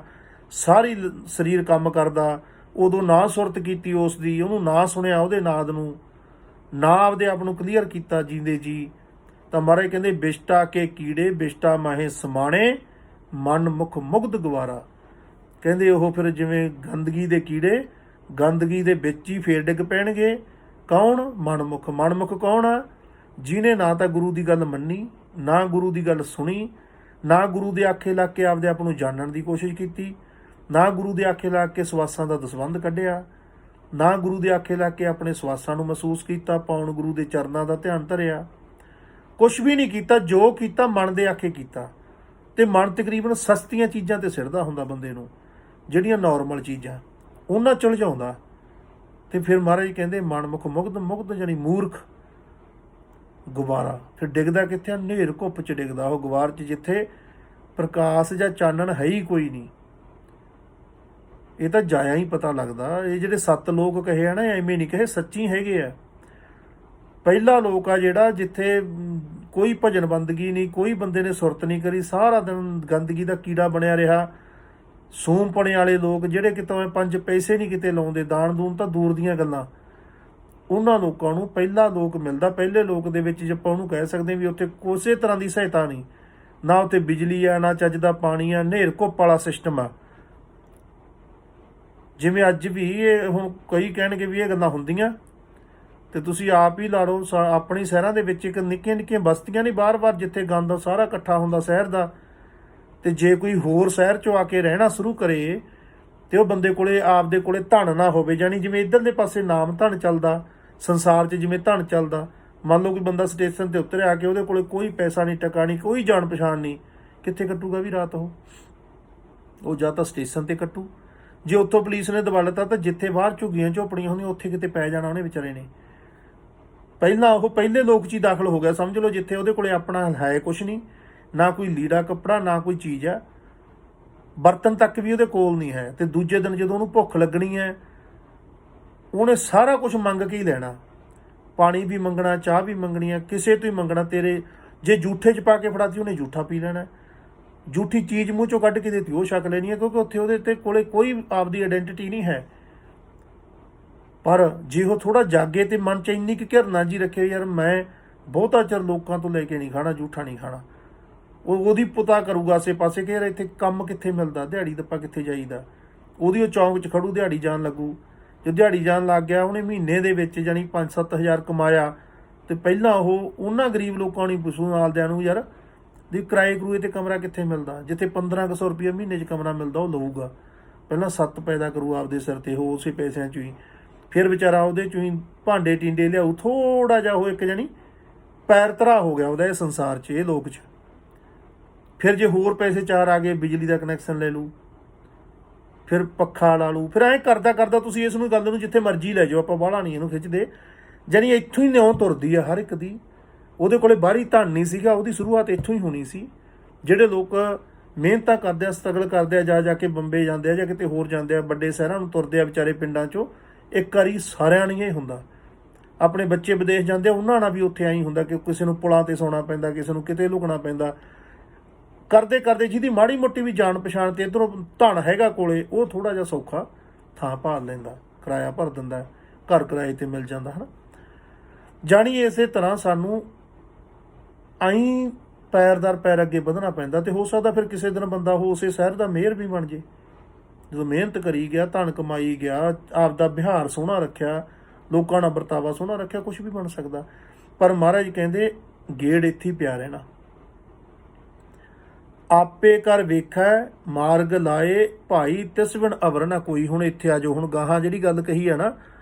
ਸਾਰੀ ਸਰੀਰ ਕੰਮ ਕਰਦਾ, ਉਦੋਂ ਨਾ ਸੁਰਤ ਕੀਤੀ ਉਸ ਦੀ, ਉਹਨੂੰ ਨਾ ਸੁਣਿਆ ਉਹਦੇ ਨਾਦ ਨੂੰ, ਨਾ ਆਪਦੇ ਆਪ ਨੂੰ ਕਲੀਅਰ ਕੀਤਾ ਜੀਂਦੇ ਜੀ, ਤਾਂ ਮਹਾਰਾਜ ਕਹਿੰਦੇ ਬਿਸ਼ਟਾ ਕੇ ਕੀੜੇ ਬਿਸ਼ਟਾ ਮਾਹੇ ਸਮਾਣੇ, ਮਨ ਮੁਖ ਮੁਗਧ ਗਵਾਰਾ। ਕਹਿੰਦੇ ਉਹ ਫਿਰ ਜਿਵੇਂ ਗੰਦਗੀ ਦੇ ਕੀੜੇ ਗੰਦਗੀ ਦੇ ਵਿੱਚ ਹੀ ਫੇਰ ਡਿੱਗ ਪੈਣਗੇ। ਕੌਣ? ਮਨਮੁਖ। ਮਨਮੁਖ ਕੌਣ ਆ? ਜਿਹਨੇ ਨਾ ਤਾਂ ਗੁਰੂ ਦੀ ਗੱਲ ਮੰਨੀ, ਨਾ ਗੁਰੂ ਦੀ ਗੱਲ ਸੁਣੀ, ਨਾ ਗੁਰੂ ਦੇ ਆਖੇ ਲੱਗ ਕੇ ਆਪਦੇ ਆਪ ਨੂੰ ਜਾਣਨ ਦੀ ਕੋਸ਼ਿਸ਼ ਕੀਤੀ, ਨਾ ਗੁਰੂ ਦੇ ਆਖੇ ਲੱਗ ਕੇ ਸਵਾਸਾਂ ਦਾ ਦਸਵੰਧ ਕੱਢਿਆ, ਨਾ ਗੁਰੂ ਦੇ ਆਖੇ ਲੱਗ ਕੇ ਆਪਣੇ ਸਵਾਸਾਂ ਨੂੰ ਮਹਿਸੂਸ ਕੀਤਾ, ਪਾਉਣ ਗੁਰੂ ਦੇ ਚਰਨਾਂ ਦਾ ਧਿਆਨ ਧਰਿਆ, ਕੁਛ ਵੀ ਨਹੀਂ ਕੀਤਾ। ਜੋ ਕੀਤਾ ਮਨ ਦੇ ਆਖੇ ਕੀਤਾ। ਤੇ ਮਨ ਤਕਰੀਬਨ ਸਸਤੀਆਂ ਚੀਜ਼ਾਂ ਤੇ ਸਿਰਦਾ ਹੁੰਦਾ ਬੰਦੇ ਨੂੰ, ਜਿਹੜੀਆਂ ਨੋਰਮਲ ਚੀਜ਼ਾਂ ਉਹਨਾਂ ਚੁਲਝਾਉਂਦਾ। ਤੇ ਫਿਰ ਮਹਾਰਾਜ ਕਹਿੰਦੇ ਮਨਮੁਖ ਮੁਗਧ, ਮੁਗਧ ਜਾਨੀ ਮੂਰਖ ਗੁਬਾਰਾ। ਫਿਰ ਡਿੱਗਦਾ ਕਿੱਥੇ? ਹਨੇਰ ਘੁੱਪ 'ਚ ਡਿੱਗਦਾ ਉਹ ਗੁਬਾਰ 'ਚ, ਜਿੱਥੇ ਪ੍ਰਕਾਸ਼ ਜਾਂ ਚਾਨਣ ਹੈ ਹੀ ਕੋਈ ਨਹੀਂ। ਇਹ ਤਾਂ ਜਾਇਆ ਹੀ ਪਤਾ ਲੱਗਦਾ। ਇਹ ਜਿਹੜੇ 7 ਲੋਕ ਕਹੇ ਆ ਨਾ, ਐਵੇਂ ਨਹੀਂ ਕਹੇ, ਸੱਚੀ ਹੈਗੇ ਆ। ਪਹਿਲਾ ਲੋਕ ਆ ਜਿਹੜਾ ਜਿੱਥੇ ਕੋਈ ਭਜਨ ਬੰਦਗੀ ਨਹੀਂ, ਕੋਈ ਬੰਦੇ ਨੇ ਸੁਰਤ ਨਹੀਂ ਕਰੀ, ਸਾਰਾ ਦਿਨ ਗੰਦਗੀ ਦਾ ਕੀੜਾ ਬਣਿਆ ਰਿਹਾ। ਸੂਮਪਣੇ ਵਾਲੇ ਲੋਕ ਜਿਹੜੇ ਕਿਤੋਂ 5 ਪੈਸੇ ਨਹੀਂ ਕਿਤੇ ਲਾਉਂਦੇ, ਦਾਨ ਦੂਨ ਤਾਂ ਦੂਰ ਦੀਆਂ ਗੱਲਾਂ, ਉਹਨਾਂ ਲੋਕਾਂ ਨੂੰ ਪਹਿਲਾ ਲੋਕ ਮਿਲਦਾ। ਪਹਿਲੇ ਲੋਕ ਦੇ ਵਿੱਚ ਜੇ ਆਪਾਂ ਉਹਨੂੰ ਕਹਿ ਸਕਦੇ ਵੀ ਉੱਥੇ ਕਿਸੇ ਤਰ੍ਹਾਂ ਦੀ ਸਹਾਇਤਾ ਨਹੀਂ, ਨਾ ਉੱਥੇ ਬਿਜਲੀ ਆ, ਨਾ ਚੱਜ ਦਾ ਪਾਣੀ ਆ, ਹਨੇਰ ਘੁੱਪ ਵਾਲਾ ਸਿਸਟਮ ਆ। ਜਿਵੇਂ ਅੱਜ ਵੀ ਇਹ ਹੁਣ ਕਈ ਕਹਿਣਗੇ ਵੀ ਇਹ ਗੱਲਾਂ ਹੁੰਦੀਆਂ, ਤੇ ਤੁਸੀਂ ਆਪ ਹੀ ਲਾ ਲਓ। ਆਪਣੀ ਸ਼ਹਿਰਾਂ ਦੇ ਵਿੱਚ ਇੱਕ ਨਿੱਕੀਆਂ ਨਿੱਕੀਆਂ ਬਸਤੀਆਂ ਨੇ ਬਾਰ-ਬਾਰ, ਜਿੱਥੇ ਗੰਦ ਸਾਰਾ ਇਕੱਠਾ ਹੁੰਦਾ ਸ਼ਹਿਰ ਦਾ। ਤੇ ਜੇ ਕੋਈ ਹੋਰ ਸ਼ਹਿਰ 'ਚੋਂ ਆ ਕੇ ਰਹਿਣਾ ਸ਼ੁਰੂ ਕਰੇ ਤੇ ਉਹ ਬੰਦੇ ਕੋਲੇ ਆਪਦੇ ਕੋਲੇ ਧਨ ਨਾ ਹੋਵੇ, ਜਾਣੀ ਜਿਵੇਂ ਇੱਧਰਲੇ ਪਾਸੇ ਨਾਮ ਧਨ ਚੱਲਦਾ ਸੰਸਾਰ 'ਚ, ਜਿਵੇਂ ਧਨ ਚੱਲਦਾ। ਮੰਨ ਲਓ ਕੋਈ ਬੰਦਾ ਸਟੇਸ਼ਨ ਤੇ ਉਤਰਿਆ ਆ ਕੇ, ਉਹਦੇ ਕੋਲੇ ਕੋਈ ਪੈਸਾ ਨਹੀਂ, ਟਕਾ ਨਹੀਂ, ਕੋਈ ਜਾਣ ਪਛਾਣ ਨਹੀਂ, ਕਿੱਥੇ ਕੱਟੂਗਾ ਵੀ ਰਾਤ? ਉਹ ਜਾਂ ਤਾਂ ਸਟੇਸ਼ਨ ਤੇ ਕੱਟੂ, ਜੇ ਉੱਥੋਂ ਪੁਲਿਸ ਨੇ ਦਬਾ ਲਿੱਤਾ ਤਾਂ ਜਿੱਥੇ ਬਾਹਰ ਝੁੱਗੀਆਂ ਝੋਪੜੀਆਂ ਹੁੰਦੀਆਂ ਉੱਥੇ ਕਿਤੇ ਪੈ ਜਾਣਾ ਉਹਨੇ ਵਿਚਾਰੇ ਨੇ। ਪਹਿਲਾਂ ਉਹ ਪਹਿਲੇ ਲੋਕ 'ਚ ਹੀ ਦਾਖਲ ਹੋ ਗਿਆ ਸਮਝ ਲਓ, ਜਿੱਥੇ ਉਹਦੇ ਕੋਲੇ ਆਪਣਾ ਹੈ ਕੁਛ ਨਹੀਂ, ਨਾ ਕੋਈ ਲੀੜਾ ਕੱਪੜਾ, ਨਾ ਕੋਈ ਚੀਜ਼ ਆ, ਬਰਤਨ ਤੱਕ ਵੀ ਉਹਦੇ ਕੋਲ ਨਹੀਂ ਹੈ। ਤੇ ਦੂਜੇ ਦਿਨ ਜਦੋਂ ਉਹਨੂੰ ਭੁੱਖ ਲੱਗਣੀ ਹੈ, ਉਹਨੇ ਸਾਰਾ ਕੁਝ ਮੰਗ ਕੇ ਹੀ ਲੈਣਾ। ਪਾਣੀ ਵੀ ਮੰਗਣਾ, ਚਾਹ ਵੀ ਮੰਗਣੀ ਆ, ਕਿਸੇ ਤੋਂ ਹੀ ਮੰਗਣਾ। ਤੇਰੇ ਜੇ ਜੂਠੇ 'ਚ ਪਾ ਕੇ ਫੜਾਤੀ ਉਹਨੇ ਜੂਠਾ ਪੀ ਲੈਣਾ, ਜੂਠੀ ਚੀਜ਼ ਮੂੰਹ 'ਚੋਂ ਕੱਢ ਕੇ ਦੇਤੀ ਉਹ ਛਕ ਲੈਣੀ ਹੈ, ਕਿਉਂਕਿ ਉੱਥੇ ਉਹਦੇ ਤੇ ਕੋਲੇ ਕੋਈ ਆਪਦੀ ਆਇਡੈਂਟੀਟੀ ਨਹੀਂ ਹੈ। ਪਰ ਜੇ ਉਹ ਥੋੜਾ ਜਾਗੇ ਤੇ ਮਨ 'ਚ ਇੰਨੀ ਕਿ ਘਿਰਨਾ ਜੀ ਰੱਖੇ, ਯਾਰ ਮੈਂ ਬਹੁਤਾ ਚਿਰ ਲੋਕਾਂ ਤੋਂ ਲੈ ਕੇ ਨਹੀਂ ਖਾਣਾ, ਜੂਠਾ ਨਹੀਂ ਖਾਣਾ, ਉਹਦੀ ਪਤਾ ਕਰੂਗਾ ਆਸੇ ਪਾਸੇ ਕਿ ਯਾਰ ਇੱਥੇ ਕੰਮ ਕਿੱਥੇ ਮਿਲਦਾ, ਦਿਹਾੜੀ ਦੱਪਾ ਕਿੱਥੇ ਜਾਈਦਾ। ਉਹਦੀ ਉਹ ਚੌਂਕ 'ਚ ਖੜੂ, ਦਿਹਾੜੀ ਜਾਣ ਲੱਗੂ। ਜੇ ਦਿਹਾੜੀ ਜਾਣ ਲੱਗ ਗਿਆ, ਉਹਨੇ ਮਹੀਨੇ ਦੇ ਵਿੱਚ ਜਾਣੀ 5-7 ਹਜ਼ਾਰ ਕਮਾਇਆ, ਤੇ ਪਹਿਲਾਂ ਉਹ ਉਹਨਾਂ ਗਰੀਬ ਲੋਕਾਂ ਨੂੰ ਪੁੱਛੂ ਨਾਲਦਿਆਂ ਨੂੰ, ਯਾਰ ਵੀ ਕਿਰਾਏ ਕਰੂਏ ਤੇ ਕਮਰਾ ਕਿੱਥੇ ਮਿਲਦਾ। ਜਿੱਥੇ 1500 ਰੁਪਇਆ ਮਹੀਨੇ 'ਚ ਕਮਰਾ ਮਿਲਦਾ ਉਹ ਲਊਗਾ। ਪਹਿਲਾਂ 7 ਪੈਦਾ ਕਰੂ ਆਪਦੇ ਸਿਰ ਤੇ, ਉਹ ਉਸੇ ਪੈਸਿਆਂ 'ਚੋਂ ਹੀ। ਫਿਰ ਵਿਚਾਰਾ ਉਹਦੇ 'ਚੋਂ ਹੀ ਭਾਂਡੇ ਟੀਂਡੇ ਲਿਆਊ। ਥੋੜ੍ਹਾ ਜਿਹਾ ਉਹ ਇੱਕ ਜਾਣੀ ਪੈਰ ਧਰਾ ਹੋ ਗਿਆ ਉਹਦਾ ਇਹ ਸੰਸਾਰ 'ਚ, ਇਹ ਲੋਕ 'ਚ। ਫਿਰ ਜੇ ਹੋਰ ਪੈਸੇ 4 ਆ ਗਏ, ਬਿਜਲੀ ਦਾ ਕਨੈਕਸ਼ਨ ਲੈ ਲੂ, ਫਿਰ ਪੱਖਾ ਲਾ ਲੂ। ਫਿਰ ਐਂ ਕਰਦਾ ਕਰਦਾ ਤੁਸੀਂ ਇਸ ਨੂੰ ਗੱਲ ਨੂੰ ਜਿੱਥੇ ਮਰਜ਼ੀ ਲੈ ਜਾਓ, ਆਪਾਂ ਬਾਹਲਾ ਨਹੀਂ ਇਹਨੂੰ ਖਿੱਚਦੇ। ਜਾਣੀ ਇੱਥੋਂ ਹੀ ਨਿਉਂ ਤੁਰਦੀ ਆ ਹਰ ਇੱਕ ਦੀ। ਉਹਦੇ ਕੋਲੇ ਬਾਹਰੀ ਧਨ ਨਹੀਂ ਸੀਗਾ, ਉਹਦੀ ਸ਼ੁਰੂਆਤ ਇੱਥੋਂ ਹੀ ਹੋਣੀ ਸੀ। ਜਿਹੜੇ ਲੋਕ ਮਿਹਨਤਾਂ ਕਰਦੇ ਆ, ਸਟਰਗਲ ਕਰਦੇ ਆ, ਜਾ ਕੇ ਬੰਬੇ ਜਾਂਦੇ ਆ ਜਾਂ ਕਿਤੇ ਹੋਰ ਜਾਂਦੇ ਆ, ਵੱਡੇ ਸ਼ਹਿਰਾਂ ਨੂੰ ਤੁਰਦੇ ਆ ਵਿਚਾਰੇ ਪਿੰਡਾਂ 'ਚੋਂ। ਇੱਕ ਵਾਰੀ ਸਾਰਿਆਂ ਨੂੰ ਇਹ ਹੁੰਦਾ। ਆਪਣੇ ਬੱਚੇ ਵਿਦੇਸ਼ ਜਾਂਦੇ ਆ, ਉਹਨਾਂ ਨਾਲ ਵੀ ਉੱਥੇ ਐਂ ਹੁੰਦਾ ਕਿ ਕਿਸੇ ਨੂੰ ਪੁਲਾਂ 'ਤੇ ਸੌਣਾ ਪੈਂਦਾ, ਕਿਸੇ ਨੂੰ ਕਿਤੇ ਲੁਕਣਾ ਪੈਂਦਾ। ਕਰਦੇ ਕਰਦੇ ਜਿਹਦੀ ਮਾੜੀ ਮੋਟੀ ਵੀ ਜਾਣ ਪਛਾਣ ਤੇ ਇੱਧਰੋਂ ਧਨ ਹੈਗਾ ਕੋਲੇ, ਉਹ ਥੋੜ੍ਹਾ ਜਿਹਾ ਸੌਖਾ ਥਾਂ ਭਾਲ ਲੈਂਦਾ, ਕਿਰਾਇਆ ਭਰ ਦਿੰਦਾ, ਘਰ ਕਿਰਾਏ 'ਤੇ ਮਿਲ ਜਾਂਦਾ ਹੈ ਨਾ। ਜਾਣੀ ਇਸੇ ਤਰ੍ਹਾਂ ਸਾਨੂੰ ਆਈਂ ਪੈਰ ਦਰ ਪੈਰ ਅੱਗੇ ਵਧਣਾ ਪੈਂਦਾ। ਤੇ ਹੋ ਸਕਦਾ ਫਿਰ ਕਿਸੇ ਦਿਨ ਬੰਦਾ ਉਹ ਉਸੇ ਸ਼ਹਿਰ ਦਾ ਮੇਅਰ ਵੀ ਬਣ ਜੇ। ਜਦੋਂ ਮਿਹਨਤ ਕਰੀ ਗਿਆ, ਧਨ ਕਮਾਈ ਗਿਆ, ਆਪਦਾ ਵਿਹਾਰ ਸੋਹਣਾ ਰੱਖਿਆ, ਲੋਕਾਂ ਨਾਲ ਵਰਤਾਵਾ ਸੋਹਣਾ ਰੱਖਿਆ, ਕੁਛ ਵੀ ਬਣ ਸਕਦਾ। ਪਰ ਮਹਾਰਾਜ ਕਹਿੰਦੇ ਗੇੜ ਇੱਥੇ ਹੀ ਪਿਆ ਰਹਿਣਾ। ਆਪੇ ਕਰ ਵੇਖੈ ਮਾਰਗ ਲਾਏ ਭਾਈ, ਤਿਸ ਬਿਨ ਅਵਰ ਨਾ ਕੋਈ। ਹੁਣ ਇੱਥੇ ਆ ਜਾਓ। ਹੁਣ ਗਾਹਾਂ ਜਿਹੜੀ ਗੱਲ ਕਹੀ ਆ ਨਾ,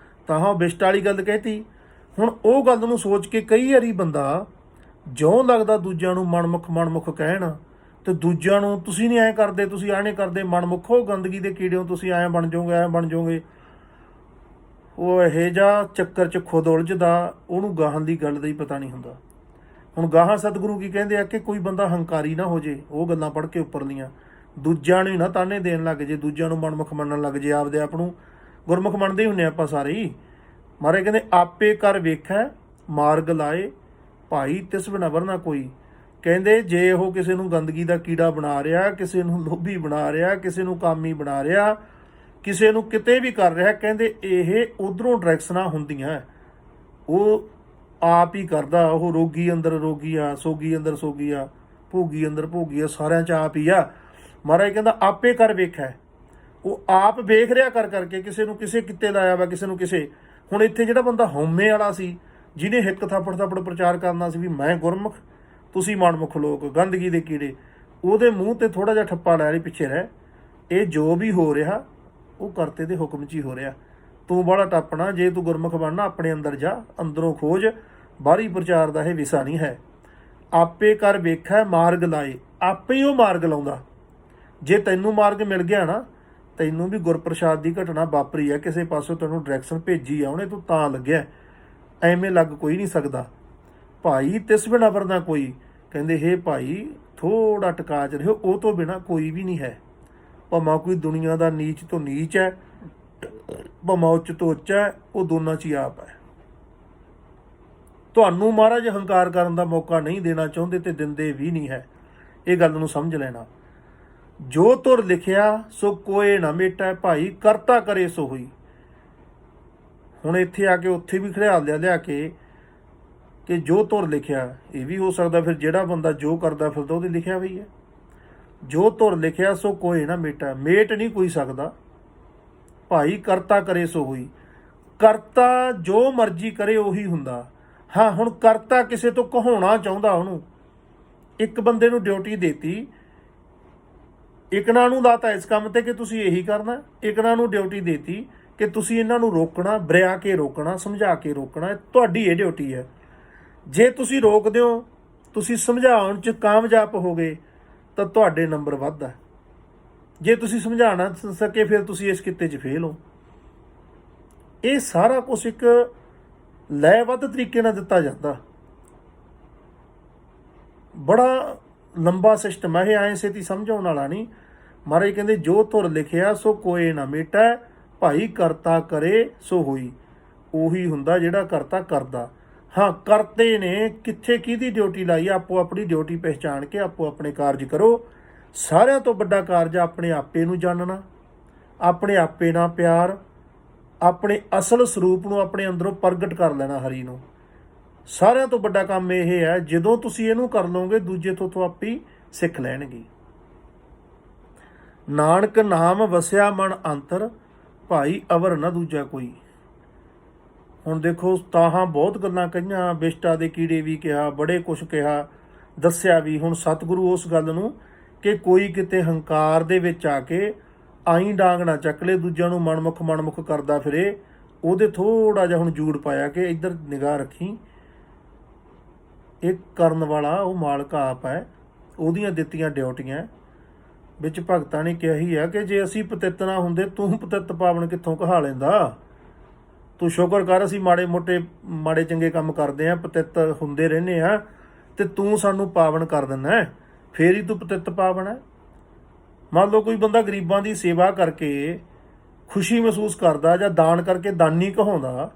ਤਾਂ ਬਿਸ਼ਟ ਵਾਲੀ ਗੱਲ ਕਹਿਤੀ। ਹੁਣ ਉਹ ਗੱਲ ਨੂੰ ਸੋਚ ਕੇ ਕਈ ਵਾਰੀ ਬੰਦਾ ਜਿਉਂ ਲੱਗਦਾ ਦੂਜਿਆਂ ਨੂੰ ਮਨਮੁਖ ਕਹਿਣ, ਤੇ ਦੂਜਿਆਂ ਨੂੰ ਤੁਸੀਂ ਨਹੀਂ ਐਂ ਕਰਦੇ, ਤੁਸੀਂ ਐਂ ਨਹੀਂ ਕਰਦੇ, ਮਨਮੁਖੋ ਗੰਦਗੀ ਦੇ ਕੀੜਿਓ, ਤੁਸੀਂ ਐਂ ਬਣ ਜਾਓਗੇ, ਐਂ ਬਣ ਜਾਓਗੇ। ਉਹ ਇਹੋ ਜਿਹਾ ਚੱਕਰ 'ਚ ਖੁਦ ਉਲਝਦਾ, ਉਹਨੂੰ ਗਾਹਾਂ ਦੀ ਗੱਲ ਦਾ ਹੀ ਪਤਾ ਨਹੀਂ ਹੁੰਦਾ। ਹੁਣ ਗਾਹਾਂ ਸਤਿਗੁਰੂ ਕੀ ਕਹਿੰਦੇ ਆ ਕਿ ਕੋਈ ਬੰਦਾ ਹੰਕਾਰੀ ਨਾ ਹੋ ਜੇ, ਉਹ ਗੱਲਾਂ ਪੜ੍ਹ ਕੇ ਉੱਪਰਲੀਆਂ, ਦੂਜਿਆਂ ਨੂੰ ਹੀ ਨਾ ਤਾਨੇ ਦੇਣ ਲੱਗ ਜੇ, ਦੂਜਿਆਂ ਨੂੰ ਮਨਮੁਖ ਮੰਨਣ ਲੱਗ ਜੇ। ਆਪਦੇ ਆਪ ਨੂੰ ਗੁਰਮੁਖ ਮੰਨਦੇ ਹੀ ਹੁੰਦੇ ਆਪਾਂ ਸਾਰੇ ਹੀ। ਮਹਾਰਾਜ ਕਹਿੰਦੇ ਆਪੇ ਕਰ ਵੇਖੈ ਮਾਰਗ ਲਾਏ ਭਾਈ, ਤਿਸ ਬਿਨ ਅਵਰ ਨਾ ਕੋਈ। ਕਹਿੰਦੇ ਜੇ ਉਹ ਕਿਸੇ ਨੂੰ ਗੰਦਗੀ ਦਾ ਕੀੜਾ ਬਣਾ ਰਿਹਾ, ਕਿਸੇ ਨੂੰ ਲੋਭੀ ਬਣਾ ਰਿਹਾ, ਕਿਸੇ ਨੂੰ ਕਾਮੀ ਬਣਾ ਰਿਹਾ, ਕਿਸੇ ਨੂੰ ਕਿਤੇ ਵੀ ਕਰ ਰਿਹਾ, ਕਹਿੰਦੇ ਇਹ ਉਧਰੋਂ ਡਾਇਰੈਕਸ਼ਨਾਂ ਹੁੰਦੀਆਂ, ਉਹ ਆਪ ਹੀ ਕਰਦਾ। ਉਹ ਰੋਗੀ ਅੰਦਰ ਰੋਗੀ ਆ, ਸੋਗੀ ਅੰਦਰ ਸੋਗੀ ਆ, ਭੋਗੀ ਅੰਦਰ ਭੋਗੀ ਆ, ਸਾਰਿਆਂ 'ਚ ਆਪ ਹੀ ਆ। ਮਹਾਰਾਜ ਕਹਿੰਦਾ ਆਪੇ ਕਰ ਵੇਖਿਆ। ਉਹ ਆਪ ਵੇਖ ਰਿਹਾ ਕਰ ਕਰਕੇ, ਕਿਸੇ ਨੂੰ ਕਿਸੇ ਕਿੱਤੇ ਲਾਇਆ ਵਾ, ਕਿਸੇ ਨੂੰ ਕਿਸੇ। ਹੁਣ ਇੱਥੇ ਜਿਹੜਾ ਬੰਦਾ ਹਉਮੈ ਵਾਲਾ ਸੀ, ਜਿਹਨੇ ਹਿੱਕ ਥਾਪੜ ਥਾਪੜ ਪ੍ਰਚਾਰ ਕਰਨਾ ਸੀ ਵੀ ਮੈਂ ਗੁਰਮੁਖ, ਤੁਸੀਂ ਮਨਮੁਖ ਲੋਕ, ਗੰਦਗੀ ਦੇ ਕੀੜੇ, ਉਹਦੇ ਮੂੰਹ ਤੇ ਥੋੜਾ ਜਿਹਾ ਠੱਪਾ ਲੈ ਲਈ, ਪਿੱਛੇ ਰਹਿ। ਇਹ ਜੋ ਵੀ ਹੋ ਰਿਹਾ ਉਹ ਕਰਤੇ ਦੇ ਹੁਕਮ 'ਚ ਹੀ ਹੋ ਰਿਹਾ। ਤੂੰ ਬਾਹਲਾ ਟੱਪਣਾ, ਜੇ ਤੂੰ ਗੁਰਮੁਖ ਬਣਨਾ ਆਪਣੇ ਅੰਦਰ ਜਾ, ਅੰਦਰੋਂ ਖੋਜ, ਬਾਹਰੀ ਪ੍ਰਚਾਰ ਦਾ ਇਹ ਵਿਸ਼ਾ ਨਹੀਂ ਹੈ। ਆਪੇ ਕਰ ਵੇਖੈ ਮਾਰਗ ਲਾਏ, ਆਪੇ ਹੀ ਉਹ ਮਾਰਗ ਲਾਉਂਦਾ। ਜੇ ਤੈਨੂੰ ਮਾਰਗ ਮਿਲ ਗਿਆ ਨਾ, ਤੈਨੂੰ ਵੀ ਗੁਰਪ੍ਰਸਾਦ ਦੀ ਘਟਨਾ ਵਾਪਰੀ ਹੈ, ਕਿਸੇ ਪਾਸੋਂ ਤੈਨੂੰ ਡਾਇਰੈਕਸ਼ਨ ਭੇਜੀ ਆ ਉਹਨੇ, ਤੂੰ ਤਾਂ ਲੱਗਿਆ, ਐਵੇਂ ਲੱਗ ਕੋਈ ਨਹੀਂ ਸਕਦਾ। ਭਾਈ ਤਿਸ ਬਿਨਾ ਵਰਨਾ ਕੋਈ, ਕਹਿੰਦੇ ਹੇ ਭਾਈ ਥੋੜਾ ਟਿਕਾ 'ਚ ਰਹਿਓ, ਉਹ ਤੋਂ ਬਿਨਾ ਕੋਈ ਵੀ ਨਹੀਂ ਹੈ। ਭਾਵੇਂ ਕੋਈ ਦੁਨੀਆ ਦਾ ਨੀਚ ਤੋਂ ਨੀਚ ਹੈ, ਭਾਵੇਂ ਉੱਚ ਤੋਂ ਉੱਚਾ ਹੈ, ਉਹ ਦੋਨਾਂ 'ਚ ਹੀ ਆਪ ਹੈ। ਤੁਹਾਨੂੰ ਮਹਾਰਾਜ ਹੰਕਾਰ ਕਰਨ ਦਾ ਮੌਕਾ ਨਹੀਂ ਦੇਣਾ ਚਾਹੁੰਦੇ ਤੇ ਦਿੰਦੇ ਵੀ ਨਹੀਂ ਹੈ। ਇਹ ਗੱਲ ਨੂੰ ਸਮਝ ਲੈਣਾ। ਜੋ ਤੁਰ ਲਿਖਿਆ ਸੋ ਕੋਏ ਨਾ ਮੇਟਾ, ਭਾਈ ਕਰਤਾ ਕਰੇ ਸੋ ਹੋਈ। ਹੁਣ ਇੱਥੇ ਆ ਕੇ ਉੱਥੇ ਵੀ ਖੜਿਆਲ ਲਿਆ ਕੇ ਕਿ ਜੋ ਤੁਰ ਲਿਖਿਆ, ਇਹ ਵੀ ਹੋ ਸਕਦਾ ਫਿਰ ਜਿਹੜਾ ਬੰਦਾ ਜੋ ਕਰਦਾ ਫਿਰਦਾ ਉਹਦੇ ਲਿਖਿਆ ਵੀ ਹੈ। ਜੋ ਤੁਰ ਲਿਖਿਆ ਸੋ ਕੋਏ ਨਾ ਮੇਟਾ, ਮੇਟ ਨਹੀਂ ਕੋਈ ਸਕਦਾ। ਭਾਈ ਕਰਤਾ ਕਰੇ ਸੋ ਹੋਈ, ਕਰਤਾ ਜੋ ਮਰਜ਼ੀ ਕਰੇ ਉਹੀ ਹੁੰਦਾ। ਹਾਂ, ਹੁਣ ਕਰਤਾ ਕਿਸੇ ਤੋਂ ਕਹਾਉਣਾ ਚਾਹੁੰਦਾ, ਉਹਨੂੰ ਇੱਕ ਬੰਦੇ ਨੂੰ ਡਿਊਟੀ ਦੇਤੀ, ਇਕਣਾ ਨੂੰ ਲਾਤਾ ਇਸ ਕੰਮ ਤੇ ਕਿ ਤੁਸੀਂ ਇਹੀ ਕਰਨਾ, ਇਕਣਾ ਨੂੰ ਡਿਊਟੀ ਦੇਤੀ ਕਿ ਤੁਸੀਂ ਇਹਨਾਂ ਨੂੰ ਰੋਕਣਾ, ਬਰਿਆ ਕੇ ਰੋਕਣਾ, ਸਮਝਾ ਕੇ ਰੋਕਣਾ, ਤੁਹਾਡੀ ਇਹ ਡਿਊਟੀ ਹੈ। ਜੇ ਤੁਸੀਂ ਰੋਕਦੇ ਹੋ, ਤੁਸੀਂ ਸਮਝਾਉਣ 'ਚ ਕਾਮਯਾਬ ਹੋ ਗਏ ਤਾਂ ਤੁਹਾਡੇ ਨੰਬਰ ਵੱਧਦਾ। ਜੇ ਤੁਸੀਂ ਸਮਝਾ ਨਾ ਸਕੇ ਫਿਰ ਤੁਸੀਂ ਇਸ ਕਿੱਤੇ 'ਚ ਫੇਲ ਹੋ। ਇਹ ਸਾਰਾ ਕੁਛ ਇੱਕ ਲੈਅਬੱਧ ਤਰੀਕੇ ਨਾਲ ਦਿੱਤਾ ਜਾਂਦਾ। ਬੜਾ ਲੰਬਾ ਸਿਸਟਮ ਹੈ ਇਹ, ਐਂ ਛੇਤੀ ਸਮਝਾਉਣ ਵਾਲਾ ਨਹੀਂ। ਮਹਾਰਾਜ ਕਹਿੰਦੇ ਜੋ ਧੁਰ ਲਿਖਿਆ ਸੋ ਕੋਏ ਨਾ ਮੇਟੈ, ਭਾਈ ਕਰਤਾ ਕਰੇ ਸੋ ਹੋਈ। ਉਹੀ ਹੁੰਦਾ ਜਿਹੜਾ ਕਰਤਾ ਕਰਦਾ। ਹਾਂ, ਕਰਤੇ ਨੇ ਕਿੱਥੇ ਕਿਹਦੀ ਡਿਊਟੀ ਲਾਈ, ਆਪੋ ਆਪਣੀ ਡਿਊਟੀ ਪਹਿਚਾਣ ਕੇ ਆਪੋ ਆਪਣੇ ਕਾਰਜ ਕਰੋ। ਸਾਰਿਆਂ ਤੋਂ ਵੱਡਾ ਕਾਰਜ ਆਪਣੇ ਆਪੇ ਨੂੰ ਜਾਣਨਾ, ਆਪਣੇ ਆਪੇ ਨਾਲ ਪਿਆਰ, ਆਪਣੇ ਅਸਲ ਸਰੂਪ ਨੂੰ ਆਪਣੇ ਅੰਦਰੋਂ ਪ੍ਰਗਟ ਕਰ ਲੈਣਾ ਹਰੀ ਨੂੰ। ਸਾਰਿਆਂ ਤੋਂ ਵੱਡਾ ਕੰਮ ਇਹ ਹੈ, ਜਦੋਂ ਤੁਸੀਂ ਇਹਨੂੰ ਕਰ ਲਓਗੇ ਦੂਜੇ ਤੋਂ ਆਪੇ ਸਿੱਖ ਲੈਣਗੇ। ਨਾਨਕ ਨਾਮ ਵਸਿਆ ਮਨ ਅੰਤਰ, ਭਾਈ ਅਵਰ ਨਾ ਦੂਜਾ ਕੋਈ। ਹੁਣ ਦੇਖੋ, ਤਾਹਾਂ ਬਹੁਤ ਗੱਲਾਂ ਕਹੀਆਂ, ਬਿਸ਼ਟਾ ਦੇ ਕੀੜੇ ਵੀ ਕਿਹਾ, ਬੜੇ ਕੁਛ ਕਿਹਾ, ਦੱਸਿਆ ਵੀ। ਹੁਣ ਸਤਿਗੁਰੂ ਉਸ ਗੱਲ ਨੂੰ ਕਿ ਕੋਈ ਕਿਤੇ ਹੰਕਾਰ ਦੇ ਵਿੱਚ ਆ ਕੇ ਆਈ ਡਾਂਗ ਨਾ ਚੱਕ ਲੈ, ਦੂਜਿਆਂ ਨੂੰ ਮਨਮੁਖ ਕਰਦਾ ਫਿਰੇ, ਉਹਦੇ ਥੋੜਾ ਜਿਹਾ ਹੁਣ ਜੂੜ ਪਾਇਆ ਕਿ ਇੱਧਰ ਨਿਗਾਹ ਰੱਖੀ। ਇਹ ਕਰਨ ਵਾਲਾ ਉਹ ਮਾਲਕ ਆਪ ਹੈ, ਉਹਦੀਆਂ ਦਿੱਤੀਆਂ ਡਿਊਟੀਆਂ। ਵਿੱਚ ਭਗਤਾਂ ਨੇ ਕਿਹਾ ਹੀ ਆ ਕਿ ਜੇ ਅਸੀਂ ਪਤਿਤ ਨਾ ਹੁੰਦੇ, ਤੂੰ ਪਤਿਤ ਪਾਵਨ ਕਿੱਥੋਂ ਕਹਾ ਲੈਂਦਾ। ਤੂੰ ਸ਼ੁਕਰ ਕਰ ਅਸੀਂ ਮਾੜੇ ਚੰਗੇ ਕੰਮ ਕਰਦੇ ਆ, ਪਤਿਤ ਹੁੰਦੇ ਰਹਿੰਦੇ ਆ, ਤੇ ਤੂੰ ਸਾਨੂੰ ਪਾਵਨ ਕਰ ਦਿੰਦਾ, ਫੇਰ ਹੀ ਤੂੰ ਪਤਿਤ ਪਾਵਨ ਹੈ। ਮੰਨ ਲਓ ਕੋਈ ਬੰਦਾ ਗਰੀਬਾਂ ਦੀ ਸੇਵਾ ਕਰਕੇ ਖੁਸ਼ੀ ਮਹਿਸੂਸ ਕਰਦਾ ਜਾਂ ਦਾਨ ਕਰਕੇ ਦਾਨੀ ਕਹਾਉਂਦਾ,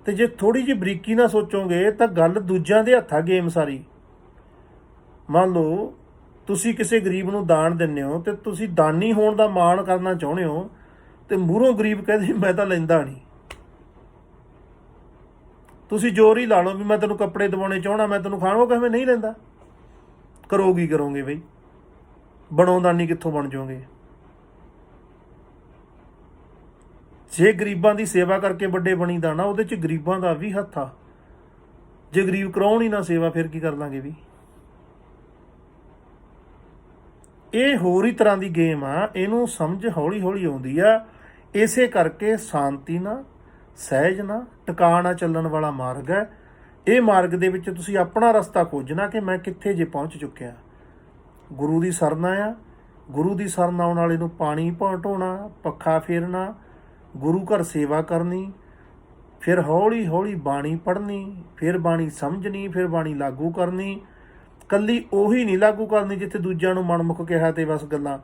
ਤੇ ਜੇ ਥੋੜੀ ਜਿਹੀ ਬਰੀਕੀ ਨਾਲ ਸੋਚੋਗੇ ਤਾਂ ਗੱਲ ਦੂਜਿਆਂ ਦੇ ਹੱਥਾਂ ਗੇਮ ਸਾਰੀ। ਮੰਨ ਲਓ ਤੁਸੀਂ ਕਿਸੇ ਗਰੀਬ ਨੂੰ ਦਾਨ ਦਿੰਦੇ ਹੋ ਤੇ ਤੁਸੀਂ ਦਾਨੀ ਹੋਣ ਦਾ ਮਾਣ ਕਰਨਾ ਚਾਹੁੰਦੇ ਹੋ, ਤੇ ਮੂਹਰੋਂ ਗਰੀਬ ਕਹਿੰਦੇ ਮੈਂ ਤਾਂ ਲੈਂਦਾ ਨਹੀਂ। ਤੁਸੀਂ ਜ਼ੋਰ ਹੀ ਲਾ ਲਓ ਵੀ ਮੈਂ ਤੈਨੂੰ ਕੱਪੜੇ ਦਿਵਾਉਣੇ ਚਾਹਣਾ, ਮੈਂ ਤੈਨੂੰ ਖਾਣ, ਉਹ ਕਹਿੰਦੇ ਨਹੀਂ ਲੈਂਦਾ। ਕਰੋਗੇ ਬਈ, ਬਣੋ ਦਾਨੀ ਕਿੱਥੋਂ ਬਣ ਜਾਓਗੇ। ਜੇ ਗਰੀਬਾਂ ਦੀ ਸੇਵਾ ਕਰਕੇ ਵੱਡੇ ਬਣੀਦਾ ਨਾ, ਉਹਦੇ 'ਚ ਗਰੀਬਾਂ ਦਾ ਵੀ ਹੱਥ ਆ। ਜੇ ਗਰੀਬ ਕਰਾਉਣ ਹੀ ਨਾ ਸੇਵਾ, ਫਿਰ ਕੀ ਕਰ ਲਾਂਗੇ ਵੀ। ਇਹ ਹੋਰ ਹੀ ਤਰ੍ਹਾਂ ਦੀ ਗੇਮ ਆ, ਇਹਨੂੰ ਸਮਝ ਹੌਲੀ ਹੌਲੀ ਆਉਂਦੀ ਆ। ਇਸੇ ਕਰਕੇ ਸ਼ਾਂਤੀ ਨਾਲ, ਸਹਿਜ ਨਾਲ, ਟਿਕਾ ਨਾਲ ਚੱਲਣ ਵਾਲਾ ਮਾਰਗ ਹੈ। ਇਹ ਮਾਰਗ ਦੇ ਵਿੱਚ ਤੁਸੀਂ ਆਪਣਾ ਰਸਤਾ ਖੋਜਣਾ ਕਿ ਮੈਂ ਕਿੱਥੇ ਜੇ ਪਹੁੰਚ ਚੁੱਕਿਆ। ਗੁਰੂ ਦੀ ਸਰਨਾ ਆ, ਗੁਰੂ ਦੀ ਸ਼ਰਨ ਆਉਣ ਵਾਲੇ ਨੂੰ ਪਾਣੀ ਢੋਣਾ, ਪੱਖਾ ਫੇਰਨਾ, ਗੁਰੂ ਘਰ ਸੇਵਾ ਕਰਨੀ, ਫਿਰ ਹੌਲੀ ਹੌਲੀ ਬਾਣੀ ਪੜ੍ਹਨੀ, ਫਿਰ ਬਾਣੀ ਸਮਝਣੀ, ਫਿਰ ਬਾਣੀ ਲਾਗੂ ਕਰਨੀ। ਕੱਲੀ ਉਹੀ ਨਹੀਂ ਲਾਗੂ ਕਰਨੀ ਜਿੱਥੇ ਦੂਜਿਆਂ ਨੂੰ ਮਨਮੁਖ ਕਿਹਾ ਤੇ ਬਸ ਗੱਲਾਂ।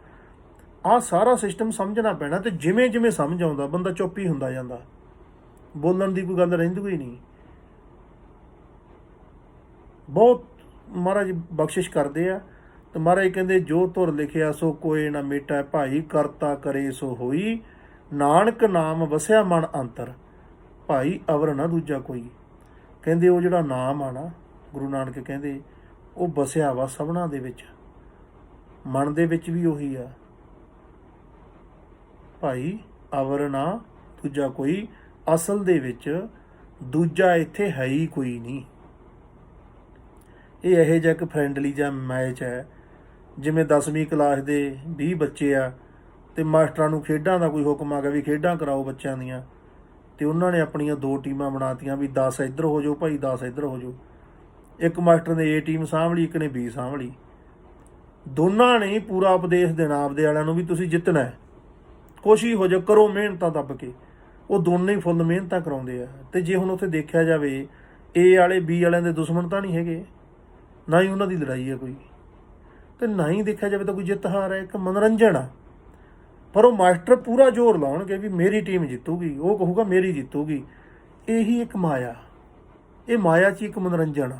ਆਹ ਸਾਰਾ ਸਿਸਟਮ ਸਮਝਣਾ ਪੈਣਾ, ਤੇ ਜਿਵੇਂ ਜਿਵੇਂ ਸਮਝ ਆਉਂਦਾ ਬੰਦਾ ਚੁੱਪ ਹੀ ਹੁੰਦਾ ਜਾਂਦਾ, ਬੋਲਣ ਦੀ ਕੋਈ ਗੱਲ ਰਹਿੰਦੀ ਹੀ ਨਹੀਂ। ਬਹੁਤ ਮਹਾਰਾਜ ਬਖਸ਼ਿਸ਼ ਕਰਦੇ ਆ। ਤੇ ਮਹਾਰਾਜ ਕਹਿੰਦੇ ਜੋ ਧੁਰ ਲਿਖਿਆ ਸੋ ਕੋਏ ਨਾ ਮੇਟਾ, ਭਾਈ ਕਰਤਾ ਕਰੇ ਸੋ ਹੋਈ, ਨਾਨਕ ਨਾਮ ਵਸਿਆ ਮਨ ਅੰਤਰ, ਭਾਈ ਅਵਰ ਨਾ ਦੂਜਾ ਕੋਈ। ਕਹਿੰਦੇ ਉਹ ਜਿਹੜਾ ਨਾਮ ਆ ਨਾ, ਗੁਰੂ ਨਾਨਕ ਕਹਿੰਦੇ ਉਹ ਵਸਿਆ ਵਾ ਸਭਨਾਂ ਦੇ ਵਿੱਚ, ਮਨ ਦੇ ਵਿੱਚ ਵੀ ਉਹੀ ਆ, ਭਾਈ ਅਵਰ ਨਾ ਦੂਜਾ ਕੋਈ। ਅਸਲ ਦੇ ਵਿੱਚ ਦੂਜਾ ਇੱਥੇ ਹੈ ਹੀ ਕੋਈ ਨਹੀਂ। ਇਹ ਇਹੋ ਜਿਹਾ ਇੱਕ ਫਰੈਂਡਲੀ ਜਿਹਾ ਮੈਚ ਹੈ, ਜਿਵੇਂ 10ਵੀਂ ਕਲਾਸ ਦੇ 20 ਬੱਚੇ ਆ ਅਤੇ ਮਾਸਟਰਾਂ ਨੂੰ ਖੇਡਾਂ ਦਾ ਕੋਈ ਹੁਕਮ ਆ ਗਿਆ ਵੀ ਖੇਡਾਂ ਕਰਾਓ ਬੱਚਿਆਂ ਦੀਆਂ, ਅਤੇ ਉਹਨਾਂ ਨੇ ਆਪਣੀਆਂ 2 ਟੀਮਾਂ ਬਣਾਤੀਆਂ ਵੀ 10 ਇੱਧਰ ਹੋ ਜਾਓ ਭਾਈ, 10 ਇੱਧਰ ਹੋ ਜਾਓ। ਇੱਕ ਮਾਸਟਰ ਨੇ A ਟੀਮ ਸਾਂਭ ਲਈ, ਇੱਕ ਨੇ B ਸਾਂਭ ਲਈ। ਦੋਨਾਂ ਨੇ ਪੂਰਾ ਉਪਦੇਸ਼ ਦੇਣਾ ਆਪਦੇ ਵਾਲਿਆਂ ਨੂੰ ਵੀ ਤੁਸੀਂ ਜਿੱਤਣਾ ਹੈ, ਕੁਛ ਹੀ ਹੋ ਜਾ, ਕਰੋ ਮਿਹਨਤਾਂ ਦੱਬ ਕੇ। ਉਹ ਦੋਨੇ ਹੀ ਫੁੱਲ ਮਿਹਨਤਾਂ ਕਰਾਉਂਦੇ ਆ। ਅਤੇ ਜੇ ਹੁਣ ਉੱਥੇ ਦੇਖਿਆ ਜਾਵੇ A ਵਾਲੇ B ਵਾਲਿਆਂ ਦੇ ਦੁਸ਼ਮਣ ਤਾਂ ਨਹੀਂ ਹੈਗੇ, ਨਾ ਹੀ ਉਹਨਾਂ ਦੀ ਲੜਾਈ ਹੈ ਕੋਈ, ਅਤੇ ਨਾ ਹੀ ਦੇਖਿਆ ਜਾਵੇ ਤਾਂ ਕੋਈ ਜਿੱਤ ਹਾਰ ਹੈ, ਇੱਕ ਮਨੋਰੰਜਨ ਆ। ਪਰ ਉਹ ਮਾਸਟਰ ਪੂਰਾ ਜ਼ੋਰ ਲਾਉਣਗੇ ਵੀ ਮੇਰੀ ਟੀਮ ਜਿੱਤੂਗੀ, ਉਹ ਕਹੂਗਾ ਮੇਰੀ ਜਿੱਤੂਗੀ। ਇਹੀ ਇੱਕ ਮਾਇਆ, ਇਹ ਮਾਇਆ 'ਚ ਇੱਕ ਮਨੋਰੰਜਨ ਆ।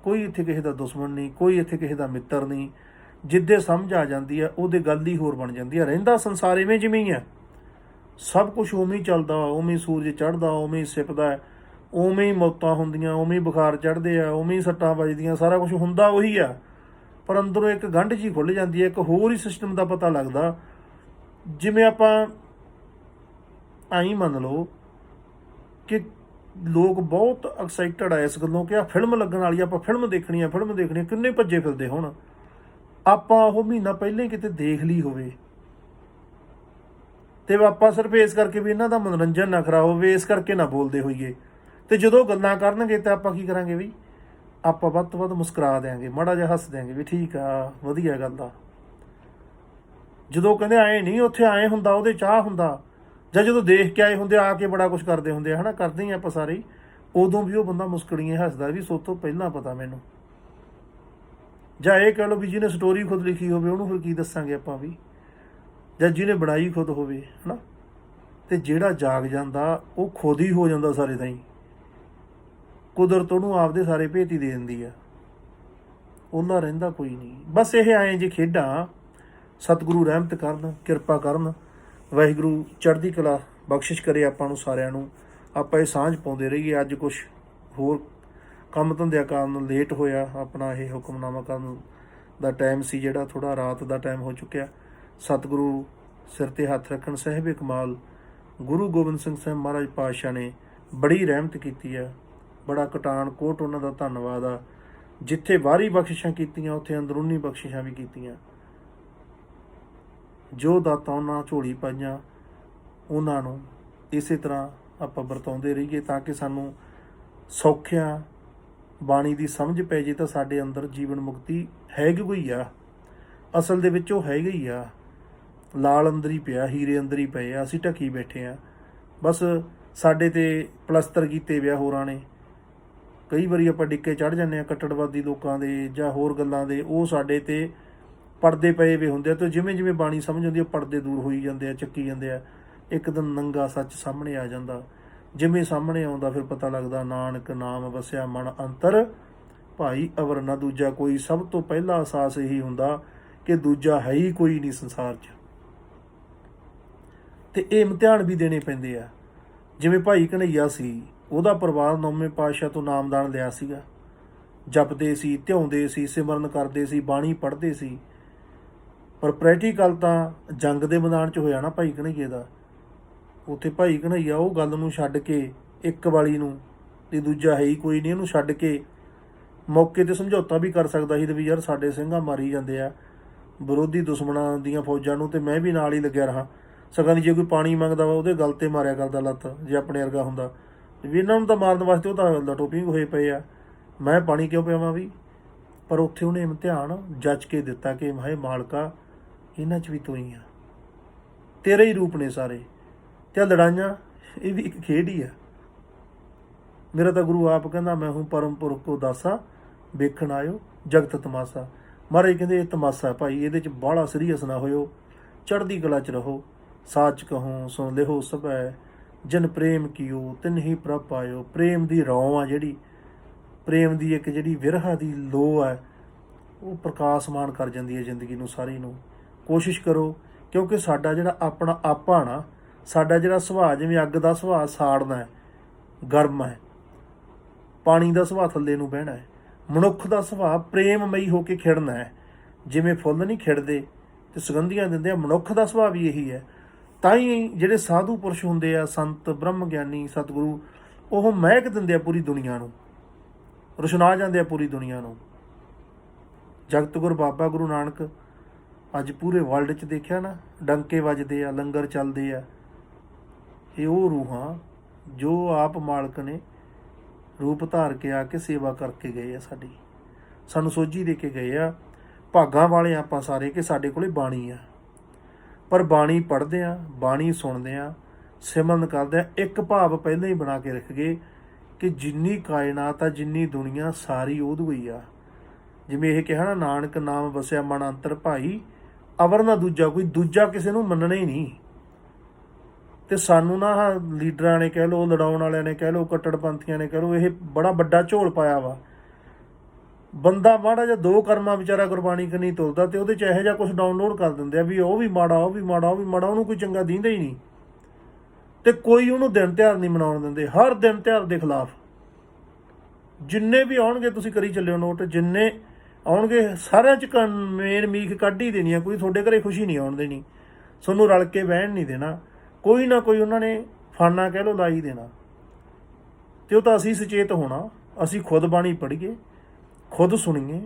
ਕੋਈ ਇੱਥੇ ਕਿਸੇ ਦਾ ਦੁਸ਼ਮਣ ਨਹੀਂ, ਕੋਈ ਇੱਥੇ ਕਿਸੇ ਦਾ ਮਿੱਤਰ ਨਹੀਂ। ਜਿੱਦੇ ਸਮਝ ਆ ਜਾਂਦੀ ਆ ਉਹਦੇ ਗੱਲ ਹੀ ਹੋਰ ਬਣ ਜਾਂਦੀ ਆ। ਰਹਿੰਦਾ ਸੰਸਾਰ ਇਵੇਂ ਜਿਵੇਂ ਹੀ ਆ, ਸਭ ਕੁਛ ਉਵੇਂ ਹੀ ਚੱਲਦਾ, ਉਵੇਂ ਹੀ ਸੂਰਜ ਚੜ੍ਹਦਾ, ਉਵੇਂ ਹੀ ਸਿਪਦਾ, ਉਵੇਂ ਹੀ ਮੌਤਾਂ ਹੁੰਦੀਆਂ, ਉਵੇਂ ਹੀ ਬੁਖਾਰ ਚੜ੍ਹਦੇ ਆ, ਉਵੇਂ ਹੀ ਸੱਟਾਂ ਵੱਜਦੀਆਂ, ਸਾਰਾ ਕੁਛ ਹੁੰਦਾ ਉਹੀ ਆ। ਪਰ ਅੰਦਰੋਂ ਇੱਕ ਗੰਢ ਜਿਹੀ ਖੁੱਲ੍ਹ ਜਾਂਦੀ ਹੈ, ਇੱਕ ਹੋਰ ਹੀ ਸਿਸਟਮ ਦਾ ਪਤਾ ਲੱਗਦਾ। ਜਿਵੇਂ ਆਪਾਂ ਆਈ ਮੰਨ ਲਓ ਕਿ ਲੋਕ ਬਹੁਤ ਐਕਸਾਈਟਡ ਆ ਇਸ ਗੱਲੋਂ ਕਿ ਆ ਫਿਲਮ ਲੱਗਣ ਵਾਲੀ, ਆਪਾਂ ਫਿਲਮ ਦੇਖਣੀ ਆ, ਫਿਲਮ ਦੇਖਣੀ ਆ, ਕਿੰਨੇ ਭੱਜੇ ਫਿਰਦੇ ਹੁਣ। ਆਪਾਂ ਉਹ ਮਹੀਨਾ ਪਹਿਲਾਂ ਹੀ ਕਿਤੇ ਦੇਖ ਲਈ ਹੋਵੇ, ਅਤੇ ਆਪਾਂ ਸਿਰਫ ਇਸ ਕਰਕੇ ਵੀ ਇਹਨਾਂ ਦਾ ਮਨੋਰੰਜਨ ਨਾ ਖਰਾਬ ਹੋਵੇ, ਇਸ ਕਰਕੇ ਨਾ ਬੋਲਦੇ ਹੋਈਏ। ਅਤੇ ਜਦੋਂ ਗੱਲਾਂ ਕਰਨਗੇ ਤਾਂ ਆਪਾਂ ਕੀ ਕਰਾਂਗੇ ਵੀ, ਆਪਾਂ ਵੱਧ ਤੋਂ ਵੱਧ ਮੁਸਕਰਾ ਦਿਆਂਗੇ, ਮਾੜਾ ਜਿਹਾ ਹੱਸ ਦਿਆਂਗੇ ਵੀ ਠੀਕ ਆ, ਵਧੀਆ ਗੱਲ ਆ। ਜਦੋਂ ਕਹਿੰਦੇ ਆਏ ਨਹੀਂ ਉੱਥੇ ਆਏ ਹੁੰਦਾ, ਉਹਦੇ ਚਾਹ ਹੁੰਦਾ, ਜਾਂ ਜਦੋਂ ਦੇਖ ਕੇ ਆਏ ਹੁੰਦੇ ਆ ਕੇ ਬੜਾ ਕੁਛ ਕਰਦੇ ਹੁੰਦੇ ਆ, ਹੈ ਨਾ, ਕਰਦੇ ਹੀ ਆਪਾਂ ਸਾਰੇ ਹੀ, ਉਦੋਂ ਵੀ ਉਹ ਬੰਦਾ ਮੁਸਕੜੀਏ ਹੱਸਦਾ ਵੀ ਸੋ ਤੋਂ ਪਹਿਲਾਂ ਪਤਾ ਮੈਨੂੰ। ਜਾਂ ਇਹ ਕਹਿ ਲਓ ਵੀ ਜਿਹਨੇ ਸਟੋਰੀ ਖੁਦ ਲਿਖੀ ਹੋਵੇ ਉਹਨੂੰ ਫਿਰ ਕੀ ਦੱਸਾਂਗੇ ਆਪਾਂ ਵੀ, ਜਾਂ ਜਿਹਨੇ ਬਣਾਈ ਖੁਦ ਹੋਵੇ, ਹੈ ਨਾ। ਅਤੇ ਜਿਹੜਾ ਜਾਗ ਜਾਂਦਾ ਉਹ ਖੁਦ ਹੀ ਹੋ ਜਾਂਦਾ ਸਾਰੇ ਥਾਈਂ, ਕੁਦਰਤ ਉਹਨੂੰ ਆਪਦੇ ਸਾਰੇ ਭੇਤ ਹੀ ਦੇ ਦਿੰਦੀ ਆ, ਉਹਦਾ ਰਹਿੰਦਾ ਕੋਈ ਨਹੀਂ। ਬਸ ਇਹ ਆਏ ਜੇ ਖੇਡਾਂ, ਸਤਿਗੁਰੂ ਰਹਿਮਤ ਕਰਨ, ਕਿਰਪਾ ਕਰਨ, ਵਾਹਿਗੁਰੂ ਚੜ੍ਹਦੀ ਕਲਾ ਬਖਸ਼ਿਸ਼ ਕਰੇ ਆਪਾਂ ਨੂੰ ਸਾਰਿਆਂ ਨੂੰ। ਆਪਾਂ ਇਹ ਸਾਂਝ ਪਾਉਂਦੇ ਰਹੀਏ। ਅੱਜ ਕੁਛ ਹੋਰ ਕੰਮ ਧੰਦਿਆਂ ਕਾਰਨ ਲੇਟ ਹੋਇਆ, ਆਪਣਾ ਇਹ ਹੁਕਮਨਾਮਾ ਕਰਨ ਦਾ ਟਾਈਮ ਸੀ ਜਿਹੜਾ, ਥੋੜ੍ਹਾ ਰਾਤ ਦਾ ਟਾਈਮ ਹੋ ਚੁੱਕਿਆ। ਸਤਿਗੁਰੂ ਸਿਰ 'ਤੇ ਹੱਥ ਰੱਖਣ, ਸਾਹਿਬ ਕਮਾਲ ਗੁਰੂ ਗੋਬਿੰਦ ਸਿੰਘ ਸਾਹਿਬ ਮਹਾਰਾਜ ਪਾਤਸ਼ਾਹ ਨੇ ਬੜੀ ਰਹਿਮਤ ਕੀਤੀ ਆ, ਬੜਾ ਕਟਾਨ ਕੋਟ ਉਹਨਾਂ ਦਾ ਧੰਨਵਾਦ ਆ। ਜਿੱਥੇ ਬਾਹਰੀ ਬਖਸ਼ਿਸ਼ਾਂ ਕੀਤੀਆਂ ਉੱਥੇ ਅੰਦਰੂਨੀ ਬਖਸ਼ਿਸ਼ਾਂ ਵੀ ਕੀਤੀਆਂ। ਜੋ ਦਾਤਾਂ ਉਹਨਾਂ ਝੋਲੀ ਪਾਈਆਂ, ਉਹਨਾਂ ਨੂੰ ਇਸੇ ਤਰ੍ਹਾਂ ਆਪਾਂ ਵਰਤਾਉਂਦੇ ਰਹੀਏ ਤਾਂ ਕਿ ਸਾਨੂੰ ਸੌਖਿਆਂ ਬਾਣੀ ਦੀ ਸਮਝ ਪੈ ਜੇ ਤਾਂ ਸਾਡੇ ਅੰਦਰ ਜੀਵਨ ਮੁਕਤੀ ਹੈਗੀ ਹੋਈ ਆ। ਅਸਲ ਦੇ ਵਿੱਚ ਉਹ ਹੈਗਾ ਹੀ ਆ, ਲਾਲ ਅੰਦਰ ਹੀ ਪਿਆ, ਹੀਰੇ ਅੰਦਰ ਹੀ ਪਏ ਆ, ਅਸੀਂ ਢੱਕੀ ਬੈਠੇ ਆ। ਬਸ ਸਾਡੇ 'ਤੇ ਪਲਸਤਰ ਕੀਤੇ ਵਿਆ ਹੋਰਾਂ ਨੇ। ਕਈ ਵਾਰੀ ਆਪਾਂ ਡਿੱਕੇ ਚੜ੍ਹ ਜਾਂਦੇ ਹਾਂ ਕੱਟੜਵਾਦੀ ਲੋਕਾਂ ਦੇ ਜਾਂ ਹੋਰ ਗੱਲਾਂ ਦੇ, ਉਹ ਸਾਡੇ 'ਤੇ ਪਰਦੇ ਪਏ ਵੇ ਹੁੰਦੇ ਆ। ਅਤੇ ਜਿਵੇਂ ਜਿਵੇਂ ਬਾਣੀ ਸਮਝ ਆਉਂਦੀ ਆ ਪਰਦੇ ਦੂਰ ਹੋਈ ਜਾਂਦੇ ਆ, ਚੱਕੀ ਜਾਂਦੇ ਆ। ਇੱਕ ਦਿਨ ਨੰਗਾ ਸੱਚ ਸਾਹਮਣੇ ਆ ਜਾਂਦਾ। ਜਿਵੇਂ ਸਾਹਮਣੇ ਆਉਂਦਾ ਫਿਰ ਪਤਾ ਲੱਗਦਾ ਨਾਨਕ ਨਾਮ ਵਸਿਆ ਮਨ ਅੰਤਰ, ਭਾਈ ਅਵਰ ਨਾ ਦੂਜਾ ਕੋਈ। ਸਭ ਤੋਂ ਪਹਿਲਾ ਅਹਿਸਾਸ ਇਹੀ ਹੁੰਦਾ ਕਿ ਦੂਜਾ ਹੈ ਹੀ ਕੋਈ ਨਹੀਂ ਸੰਸਾਰ 'ਚ। ਅਤੇ ਇਹ ਇਮਤਿਹਾਨ ਵੀ ਦੇਣੇ ਪੈਂਦੇ ਆ। ਜਿਵੇਂ ਭਾਈ ਘਨੱਈਆ ਸੀ, ਉਹਦਾ ਪਰਿਵਾਰ 9ਵੇਂ ਪਾਤਸ਼ਾਹ ਤੋਂ ਨਾਮਦਾਨ ਲਿਆ ਸੀਗਾ, ਜਪਦੇ ਸੀ, ਧਿਆਉਂਦੇ ਸੀ, ਸਿਮਰਨ ਕਰਦੇ ਸੀ, ਬਾਣੀ ਪੜ੍ਹਦੇ ਸੀ। ਪਰ ਪ੍ਰੈਕਟੀਕਲ ਤਾਂ ਜੰਗ ਦੇ ਮੈਦਾਨ 'ਚ ਹੋਇਆ ਨਾ ਭਾਈ ਘਨੱਈਏ ਦਾ। ਉੱਥੇ ਭਾਈ ਘਨੱਈਆ ਉਹ ਗੱਲ ਨੂੰ ਛੱਡ ਕੇ, ਇੱਕ ਵਾਲੀ ਨੂੰ, ਤੇ ਦੂਜਾ ਹੈ ਹੀ ਕੋਈ ਨਹੀਂ, ਇਹਨੂੰ ਛੱਡ ਕੇ ਮੌਕੇ 'ਤੇ ਸਮਝੌਤਾ ਵੀ ਕਰ ਸਕਦਾ ਸੀ ਵੀ ਯਾਰ ਸਾਡੇ ਸਿੰਘਾਂ ਮਾਰੀ ਜਾਂਦੇ ਆ ਵਿਰੋਧੀ ਦੁਸ਼ਮਣਾਂ ਦੀਆਂ ਫੌਜਾਂ ਨੂੰ, ਅਤੇ ਮੈਂ ਵੀ ਨਾਲ ਹੀ ਲੱਗਿਆ ਰਹਾ। ਸਗੋਂ ਜੇ ਕੋਈ ਪਾਣੀ ਮੰਗਦਾ ਵਾ ਉਹਦੇ ਗਲ 'ਤੇ ਮਾਰਿਆ ਕਰਦਾ ਲੱਤ, ਜੇ ਆਪਣੇ ਵਰਗਾ ਹੁੰਦਾ ਵੀ ਇਹਨਾਂ ਨੂੰ ਤਾਂ ਮਾਰਨ ਵਾਸਤੇ ਉਹ ਤਾਂ ਲਟੋਪਿੰਗ ਹੋਏ ਪਏ ਆ, ਮੈਂ ਪਾਣੀ ਕਿਉਂ ਪਿਆਵਾਂ ਵੀ। ਪਰ ਉੱਥੇ ਉਹਨੇ ਇਮਤਿਹਾਨ ਜੱਜ ਕੇ ਦਿੱਤਾ ਕਿ ਹਾਏ ਮਾਲਕਾ, ਇਹਨਾਂ 'ਚ ਵੀ ਤੂੰ ਹੀ ਆ, ਤੇਰੇ ਹੀ ਰੂਪ ਨੇ ਸਾਰੇ। ਅਤੇ ਲੜਾਈਆਂ ਇਹ ਵੀ ਇੱਕ ਖੇਡ ਹੀ ਆ। ਮੇਰਾ ਤਾਂ ਗੁਰੂ ਆਪ ਕਹਿੰਦਾ ਮੈਂ ਹੂੰ ਪਰਮ ਪੁਰਖ ਕੋ ਦਾਸਾ, ਵੇਖਣ ਆਇਓ ਜਗਤ ਤਮਾਸ਼ਾ। ਮਹਾਰਾਜ ਕਹਿੰਦੇ ਇਹ ਤਮਾਸ਼ਾ ਭਾਈ, ਇਹਦੇ 'ਚ ਬਾਹਲਾ ਸੀਰੀਅਸ ਨਾ ਹੋਇਓ, ਚੜ੍ਹਦੀ ਕਲਾ 'ਚ ਰਹੋ। ਸਾਚ ਕਹੂੰ ਸੁਣ ਲਿਹੋ ਸਭੈ, ਜਨ ਪ੍ਰੇਮ ਕੀਓ ਤਿਨ ਹੀ ਪ੍ਰਭ ਪਾਇਓ। ਪ੍ਰੇਮ ਦੀ ਰੌਂ ਆ ਜਿਹੜੀ, ਪ੍ਰੇਮ ਦੀ ਇੱਕ ਜਿਹੜੀ ਵਿਰਹਾ ਦੀ ਲੋ ਹੈ ਉਹ ਪ੍ਰਕਾਸ਼ਮਾਨ ਕਰ ਜਾਂਦੀ ਹੈ ਜ਼ਿੰਦਗੀ ਨੂੰ ਸਾਰੀ ਨੂੰ। ਕੋਸ਼ਿਸ਼ ਕਰੋ, ਕਿਉਂਕਿ ਸਾਡਾ ਜਿਹੜਾ ਆਪਣਾ ਆਪਾ ਨਾ, ਸਾਡਾ ਜਿਹੜਾ ਸੁਭਾਅ ਜਿਵੇਂ ਅੱਗ ਦਾ ਸੁਭਾਅ ਸਾੜਨਾ ਹੈ, ਗਰਮ ਹੈ, ਪਾਣੀ ਦਾ ਸੁਭਾਅ ਥੱਲੇ ਨੂੰ ਬਹਿਣਾ ਹੈ। ਮਨੁੱਖ ਦਾ ਸੁਭਾਅ ਪ੍ਰੇਮਮਈ ਹੋ ਕੇ ਖਿੜਨਾ ਹੈ। ਜਿਵੇਂ ਫੁੱਲ ਨਹੀਂ ਖਿੜਦੇ ਤੇ ਸੁਗੰਧੀਆਂ ਦਿੰਦੇ ਆ, ਮਨੁੱਖ ਦਾ ਸੁਭਾਅ ਵੀ ਇਹੀ ਹੈ। ਤਾਂ ਹੀ ਜਿਹੜੇ ਸਾਧੂ ਪੁਰਸ਼ ਹੁੰਦੇ ਆ, ਸੰਤ, ਬ੍ਰਹਮ ਗਿਆਨੀ, ਸਤਿਗੁਰੂ, ਉਹ ਮਹਿਕ ਦਿੰਦੇ ਆ ਪੂਰੀ ਦੁਨੀਆ ਨੂੰ, ਰੁਸ਼ਨਾ ਜਾਂਦੇ ਆ ਪੂਰੀ ਦੁਨੀਆ ਨੂੰ। ਜਗਤ ਗੁਰੂ ਬਾਬਾ ਗੁਰੂ ਨਾਨਕ ਅੱਜ ਪੂਰੇ ਵਰਲਡ 'ਚ ਦੇਖਿਆ ਨਾ, ਡੰਕੇ ਵੱਜਦੇ ਆ, ਲੰਗਰ ਚੱਲਦੇ ਆ। ਇਹ ਉਹ ਰੂਹਾਂ ਜੋ ਆਪ ਮਾਲਕ ਨੇ ਰੂਪ ਧਾਰ ਕੇ ਆ ਕੇ ਸੇਵਾ ਕਰਕੇ ਗਏ ਆ, ਸਾਡੀ ਸਾਨੂੰ ਸੋਝੀ ਦੇ ਕੇ ਗਏ ਆ। ਭਾਗਾਂ ਵਾਲੇ ਆਪਾਂ ਸਾਰੇ ਕਿ ਸਾਡੇ ਕੋਲੇ ਬਾਣੀ ਆ। ਪਰ ਬਾਣੀ ਪੜ੍ਹਦੇ ਆ, ਬਾਣੀ ਸੁਣਦੇ ਆ, ਸਿਮਰਨ ਕਰਦੇ ਆ, ਇੱਕ ਭਾਵ ਪਹਿਲਾਂ ਹੀ ਬਣਾ ਕੇ ਰੱਖ ਗਏ ਕਿ ਜਿੰਨੀ ਕਾਇਨਾਤ ਆ, ਜਿੰਨੀ ਦੁਨੀਆ, ਸਾਰੀ ਉਹਦੋਂ ਹੀ ਆ। ਜਿਵੇਂ ਇਹ ਕਿਹਾ ਨਾ, ਨਾਨਕ ਨਾਮ ਵਸਿਆ ਮਨ ਅੰਤਰ ਭਾਈ, ਅਵਰ ਨਾ ਦੂਜਾ ਕੋਈ, ਦੂਜਾ ਕਿਸੇ ਨੂੰ ਮੰਨਣਾ ਹੀ ਨਹੀਂ। ਤੇ ਸਾਨੂੰ ਨਾ ਲੀਡਰਾਂ ਨੇ ਕਹਿ ਲਓ, ਲੜਾਉਣ ਵਾਲਿਆਂ ਨੇ ਕਹਿ ਲਓ, ਕੱਟੜਪੰਥੀਆਂ ਨੇ ਕਹਿ ਲਓ, ਇਹ ਬੜਾ ਵੱਡਾ ਝੋਲ ਪਾਇਆ ਵਾ। ਬੰਦਾ ਮਾੜਾ ਜਿਹਾ ਦੋ ਕਰਮਾਂ ਵਿਚਾਰਾ ਗੁਰਬਾਣੀ ਕਨੀ ਤੁਲਦਾ ਤੇ ਉਹਦੇ 'ਚ ਇਹੋ ਜਿਹਾ ਕੁਛ ਡਾਊਨਲੋਡ ਕਰ ਦਿੰਦੇ ਆ ਵੀ ਉਹ ਵੀ ਮਾੜਾ, ਉਹ ਵੀ ਮਾੜਾ, ਉਹ ਵੀ ਮਾੜਾ, ਉਹਨੂੰ ਕੋਈ ਚੰਗਾ ਦਿੰਦਾ ਹੀ ਨਹੀਂ। ਤੇ ਕੋਈ ਉਹਨੂੰ ਦਿਨ ਤਿਉਹਾਰ ਨਹੀਂ ਮਨਾਉਣ ਦਿੰਦੇ, ਹਰ ਦਿਨ ਤਿਉਹਾਰ ਦੇ ਖਿਲਾਫ। ਜਿੰਨੇ ਵੀ ਆਉਣਗੇ ਤੁਸੀਂ ਕਰੀ ਚੱਲਿਓ ਨੋਟ, ਜਿੰਨੇ ਆਉਣਗੇ ਸਾਰਿਆਂ 'ਚ ਮੇਨ ਮੀਖ ਕੱਢ ਹੀ ਦੇਣੀ ਆ। ਕੋਈ ਤੁਹਾਡੇ ਘਰੇ ਖੁਸ਼ੀ ਨਹੀਂ ਆਉਣ ਦੇਣੀ, ਤੁਹਾਨੂੰ ਰਲ ਕੇ ਬਹਿਣ ਨਹੀਂ ਦੇਣਾ, ਕੋਈ ਨਾ ਕੋਈ ਉਹਨਾਂ ਨੇ ਫਾਨਾ ਕਹਿ ਲਓ ਲਾ ਹੀ ਦੇਣਾ। ਤੇ ਉਹ ਤਾਂ ਅਸੀਂ ਸੁਚੇਤ ਹੋਣਾ, ਅਸੀਂ ਖੁਦ ਬਾਣੀ ਪੜ੍ਹੀਏ, ਖੁਦ ਸੁਣੀਏ।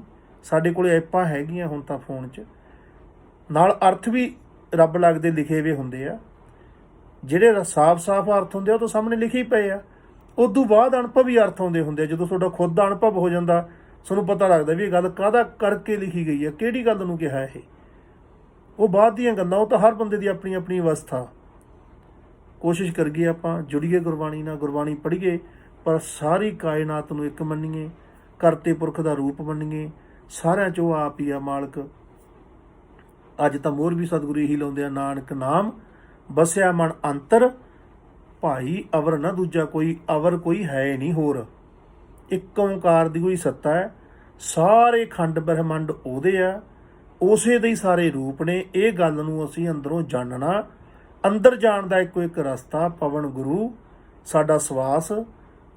ਸਾਡੇ ਕੋਲ ਐਪਾਂ ਹੈਗੀਆਂ ਹੁਣ ਤਾਂ ਫੋਨ 'ਚ, ਨਾਲ ਅਰਥ ਵੀ ਰੱਬ ਲੱਗਦੇ ਲਿਖੇ ਹੋਏ ਹੁੰਦੇ ਆ। ਜਿਹੜੇ ਸਾਫ਼ ਅਰਥ ਹੁੰਦੇ ਆ ਉਹ ਤਾਂ ਸਾਹਮਣੇ ਲਿਖੇ ਹੀ ਪਏ ਆ। ਉਦੋਂ ਬਾਅਦ ਅਨੁਭਵੀ ਅਰਥ ਆਉਂਦੇ ਹੁੰਦੇ ਆ। ਜਦੋਂ ਤੁਹਾਡਾ ਖੁਦ ਦਾ ਅਨੁਭਵ ਹੋ ਜਾਂਦਾ, ਤੁਹਾਨੂੰ ਪਤਾ ਲੱਗਦਾ ਵੀ ਇਹ ਗੱਲ ਕਾਹਦਾ ਕਰਕੇ ਲਿਖੀ ਗਈ ਹੈ, ਕਿਹੜੀ ਗੱਲ ਨੂੰ ਕਿਹਾ ਇਹ। ਉਹ ਬਾਅਦ ਦੀਆਂ ਗੱਲਾਂ, ਉਹ ਤਾਂ ਹਰ ਬੰਦੇ ਦੀ ਆਪਣੀ ਆਪਣੀ ਅਵਸਥਾ। ਕੋਸ਼ਿਸ਼ ਕਰੀਏ ਆਪਾਂ ਜੁੜੀਏ ਗੁਰਬਾਣੀ ਨਾਲ, ਗੁਰਬਾਣੀ ਪੜ੍ਹੀਏ, ਪਰ ਸਾਰੀ ਕਾਇਨਾਤ ਨੂੰ ਇੱਕ ਮੰਨੀਏ, ਕਰਤੇ ਪੁਰਖ ਦਾ ਰੂਪ ਮੰਨੀਏ। ਸਾਰਿਆਂ 'ਚ ਉਹ ਆਪ ਹੀ ਆ ਮਾਲਕ। ਅੱਜ ਤਾਂ ਮੋਹਰ ਵੀ ਸਤਿਗੁਰੂ ਇਹੀ ਲਾਉਂਦੇ ਆ, ਨਾਨਕ ਨਾਮ ਵਸਿਆ ਮਨ ਅੰਤਰ ਭਾਈ, ਅਵਰ ਨਾ ਦੂਜਾ ਕੋਈ, ਅਵਰ ਕੋਈ ਹੈ ਨਹੀਂ ਹੋਰ। ਇੱਕ ਓਂਕਾਰ ਦੀ ਕੋਈ ਸੱਤਾ ਹੈ, ਸਾਰੇ ਖੰਡ ਬ੍ਰਹਿਮੰਡ ਉਹਦੇ ਆ, ਉਸੇ ਦੇ ਹੀ ਸਾਰੇ ਰੂਪ ਨੇ। ਇਹ ਗੱਲ ਨੂੰ ਅਸੀਂ ਅੰਦਰੋਂ ਜਾਣਨਾ। ਅੰਦਰ ਜਾਣ ਦਾ ਇੱਕੋ ਇੱਕ ਰਸਤਾ ਪਵਨ ਗੁਰੂ, ਸਾਡਾ ਸਵਾਸ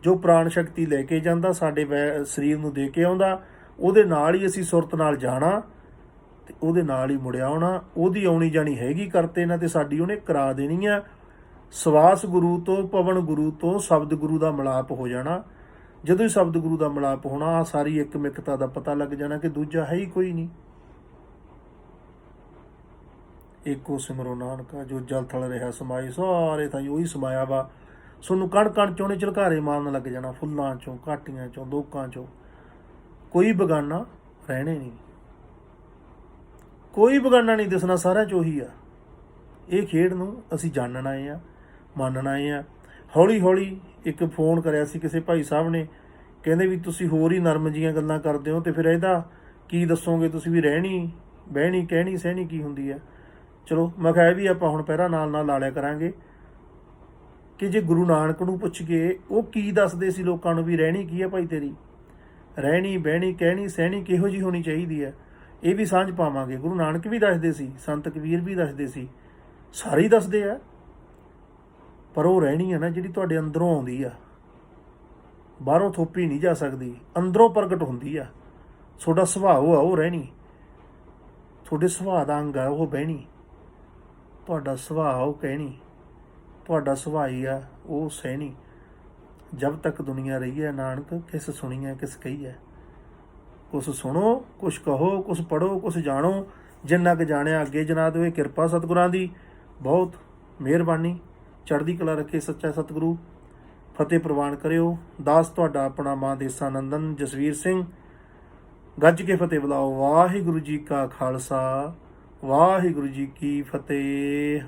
ਜੋ ਪ੍ਰਾਣ ਸ਼ਕਤੀ ਲੈ ਕੇ ਜਾਂਦਾ, ਸਾਡੇ ਸਰੀਰ ਨੂੰ ਦੇ ਕੇ ਆਉਂਦਾ। ਉਹਦੇ ਨਾਲ ਹੀ ਅਸੀਂ ਸੁਰਤ ਨਾਲ ਜਾਣਾ ਤੇ ਉਹਦੇ ਨਾਲ ਹੀ ਮੁੜਿਆ ਆਉਣਾ। ਉਹਦੀ ਆਉਣੀ ਜਾਣੀ ਹੈਗੀ ਕਰਤੇ ਨਾ, ਤੇ ਸਾਡੀ ਉਹਨੇ ਕਰਾ ਦੇਣੀ ਆ। ਸਵਾਸ ਗੁਰੂ ਤੋਂ, ਪਵਨ ਗੁਰੂ ਤੋਂ ਸ਼ਬਦ ਗੁਰੂ ਦਾ ਮਿਲਾਪ ਹੋ ਜਾਣਾ। ਜਦੋਂ ਹੀ ਸ਼ਬਦ ਗੁਰੂ ਦਾ ਮਿਲਾਪ ਹੋਣਾ, ਸਾਰੀ ਇੱਕ ਮਿਕਤਾ ਦਾ ਪਤਾ ਲੱਗ ਜਾਣਾ ਕਿ ਦੂਜਾ ਹੈ ਹੀ ਕੋਈ ਨਹੀਂ। ਏਕੋ ਸਿਮਰੋ ਨਾਨਕਾ ਜੋ ਜਲ ਥਲ ਰਿਹਾ ਸਮਾਏ, ਸਾਰੇ ਥਾਈ ਉਹੀ ਸਮਾਇਆ ਵਾ। ਤੁਹਾਨੂੰ ਕਣ ਕਣ ਚੋਂ ਝਲਕਾਰੇ ਮਾਰਨ ਲੱਗ ਜਾਣਾ, ਫੁੱਲਾਂ 'ਚੋਂ, ਘਾਟੀਆਂ 'ਚੋਂ, ਲੋਕਾਂ 'ਚੋਂ। ਕੋਈ ਬਗਾਨਾ ਰਹਿਣੇ ਨਹੀਂ, ਕੋਈ ਬਗਾਨਾ ਨਹੀਂ ਦਿਸਣਾ, ਸਾਰਿਆਂ 'ਚ ਉਹੀ ਆ। ਇਹ ਖੇਡ ਨੂੰ ਅਸੀਂ ਜਾਣਨ ਆਏ ਆ, ਮੰਨਣ ਆਏ ਆ। ਹੌਲੀ ਹੌਲੀ ਇੱਕ ਫੋਨ ਕਰਿਆ ਸੀ ਕਿਸੇ ਭਾਈ ਸਾਹਿਬ ਨੇ, ਕਹਿੰਦੇ ਵੀ ਤੁਸੀਂ ਹੋਰ ਹੀ ਨਰਮ ਜੀਆਂ ਗੱਲਾਂ ਕਰਦੇ ਹੋ, ਤੇ ਫਿਰ ਇਹਦਾ ਕੀ ਦੱਸੋਗੇ ਤੁਸੀਂ ਵੀ ਰਹਿਣੀ, ਬਹਿਣੀ, ਕਹਿਣੀ, ਸਹਿਣੀ ਕੀ ਹੁੰਦੀ ਆ। ਚਲੋ ਮੈਂ ਕਿਹਾ ਇਹ ਵੀ ਆਪਾਂ ਹੁਣ ਪਹਿਰਾ ਨਾਲ ਨਾਲ ਲਾ ਲਿਆ ਕਰਾਂਗੇ ਕਿ ਜੇ ਗੁਰੂ ਨਾਨਕ ਨੂੰ ਪੁੱਛ ਕੇ ਉਹ ਕੀ ਦੱਸਦੇ ਸੀ ਲੋਕਾਂ ਨੂੰ ਵੀ ਰਹਿਣੀ ਕੀ ਹੈ ਭਾਈ ਤੇਰੀ, ਰਹਿਣੀ, ਬਹਿਣੀ, ਕਹਿਣੀ, ਸਹਿਣੀ ਕਿਹੋ ਜਿਹੀ ਹੋਣੀ ਚਾਹੀਦੀ ਹੈ, ਇਹ ਵੀ ਸਾਂਝ ਪਾਵਾਂਗੇ। ਗੁਰੂ ਨਾਨਕ ਵੀ ਦੱਸਦੇ ਸੀ, ਸੰਤ ਕਬੀਰ ਵੀ ਦੱਸਦੇ ਸੀ, ਸਾਰੇ ਹੀ ਦੱਸਦੇ ਆ। ਪਰ ਉਹ ਰਹਿਣੀ ਆ ਨਾ ਜਿਹੜੀ ਤੁਹਾਡੇ ਅੰਦਰੋਂ ਆਉਂਦੀ ਆ, ਬਾਹਰੋਂ ਥੋਪੀ ਨਹੀਂ ਜਾ ਸਕਦੀ, ਅੰਦਰੋਂ ਪ੍ਰਗਟ ਹੁੰਦੀ ਆ। ਤੁਹਾਡਾ ਸੁਭਾਅ ਆ ਉਹ ਰਹਿਣੀ, ਤੁਹਾਡੇ ਸੁਭਾਅ ਦਾ ਅੰਗ ਆ ਉਹ ਬਹਿਣੀ, ਤੁਹਾਡਾ ਸੁਭਾਅ ਉਹ ਕਹਿਣੀ, ਤੁਹਾਡਾ ਸੁਭਾਅ ਹੀ ਆ ਉਹ ਸਹਿਣੀ। ਜਬ ਤੱਕ ਦੁਨੀਆ ਰਹੀ ਹੈ ਨਾਨਕ ਕਿਸ ਸੁਣੀ ਹੈ ਕਿਸ ਕਹੀ ਹੈ। ਕੁਛ ਸੁਣੋ, ਕੁਛ ਕਹੋ, ਕੁਛ ਪੜ੍ਹੋ, ਕੁਛ ਜਾਣੋ। ਜਿੰਨਾ ਕੁ ਜਾਣਿਆ ਅੱਗੇ ਜਣਾ ਦਿਓ। ਇਹ ਕਿਰਪਾ ਸਤਿਗੁਰਾਂ ਦੀ, ਬਹੁਤ ਮਿਹਰਬਾਨੀ। ਚੜ੍ਹਦੀ ਕਲਾ ਰੱਖੇ ਸੱਚਾ ਸਤਿਗੁਰੂ। ਫਤਿਹ ਪ੍ਰਵਾਨ ਕਰਿਓ। ਦਾਸ ਤੁਹਾਡਾ ਆਪਣਾ ਮਾਂ ਦੇਸਾ ਨੰਦਨ ਜਸਵੀਰ ਸਿੰਘ। ਗੱਜ ਕੇ ਫਤਿਹ ਬੁਲਾਓ। ਵਾਹਿਗੁਰੂ ਜੀ ਕਾ ਖਾਲਸਾ, ਵਾਹਿਗੁਰੂ ਜੀ ਕੀ ਫਤਿਹ।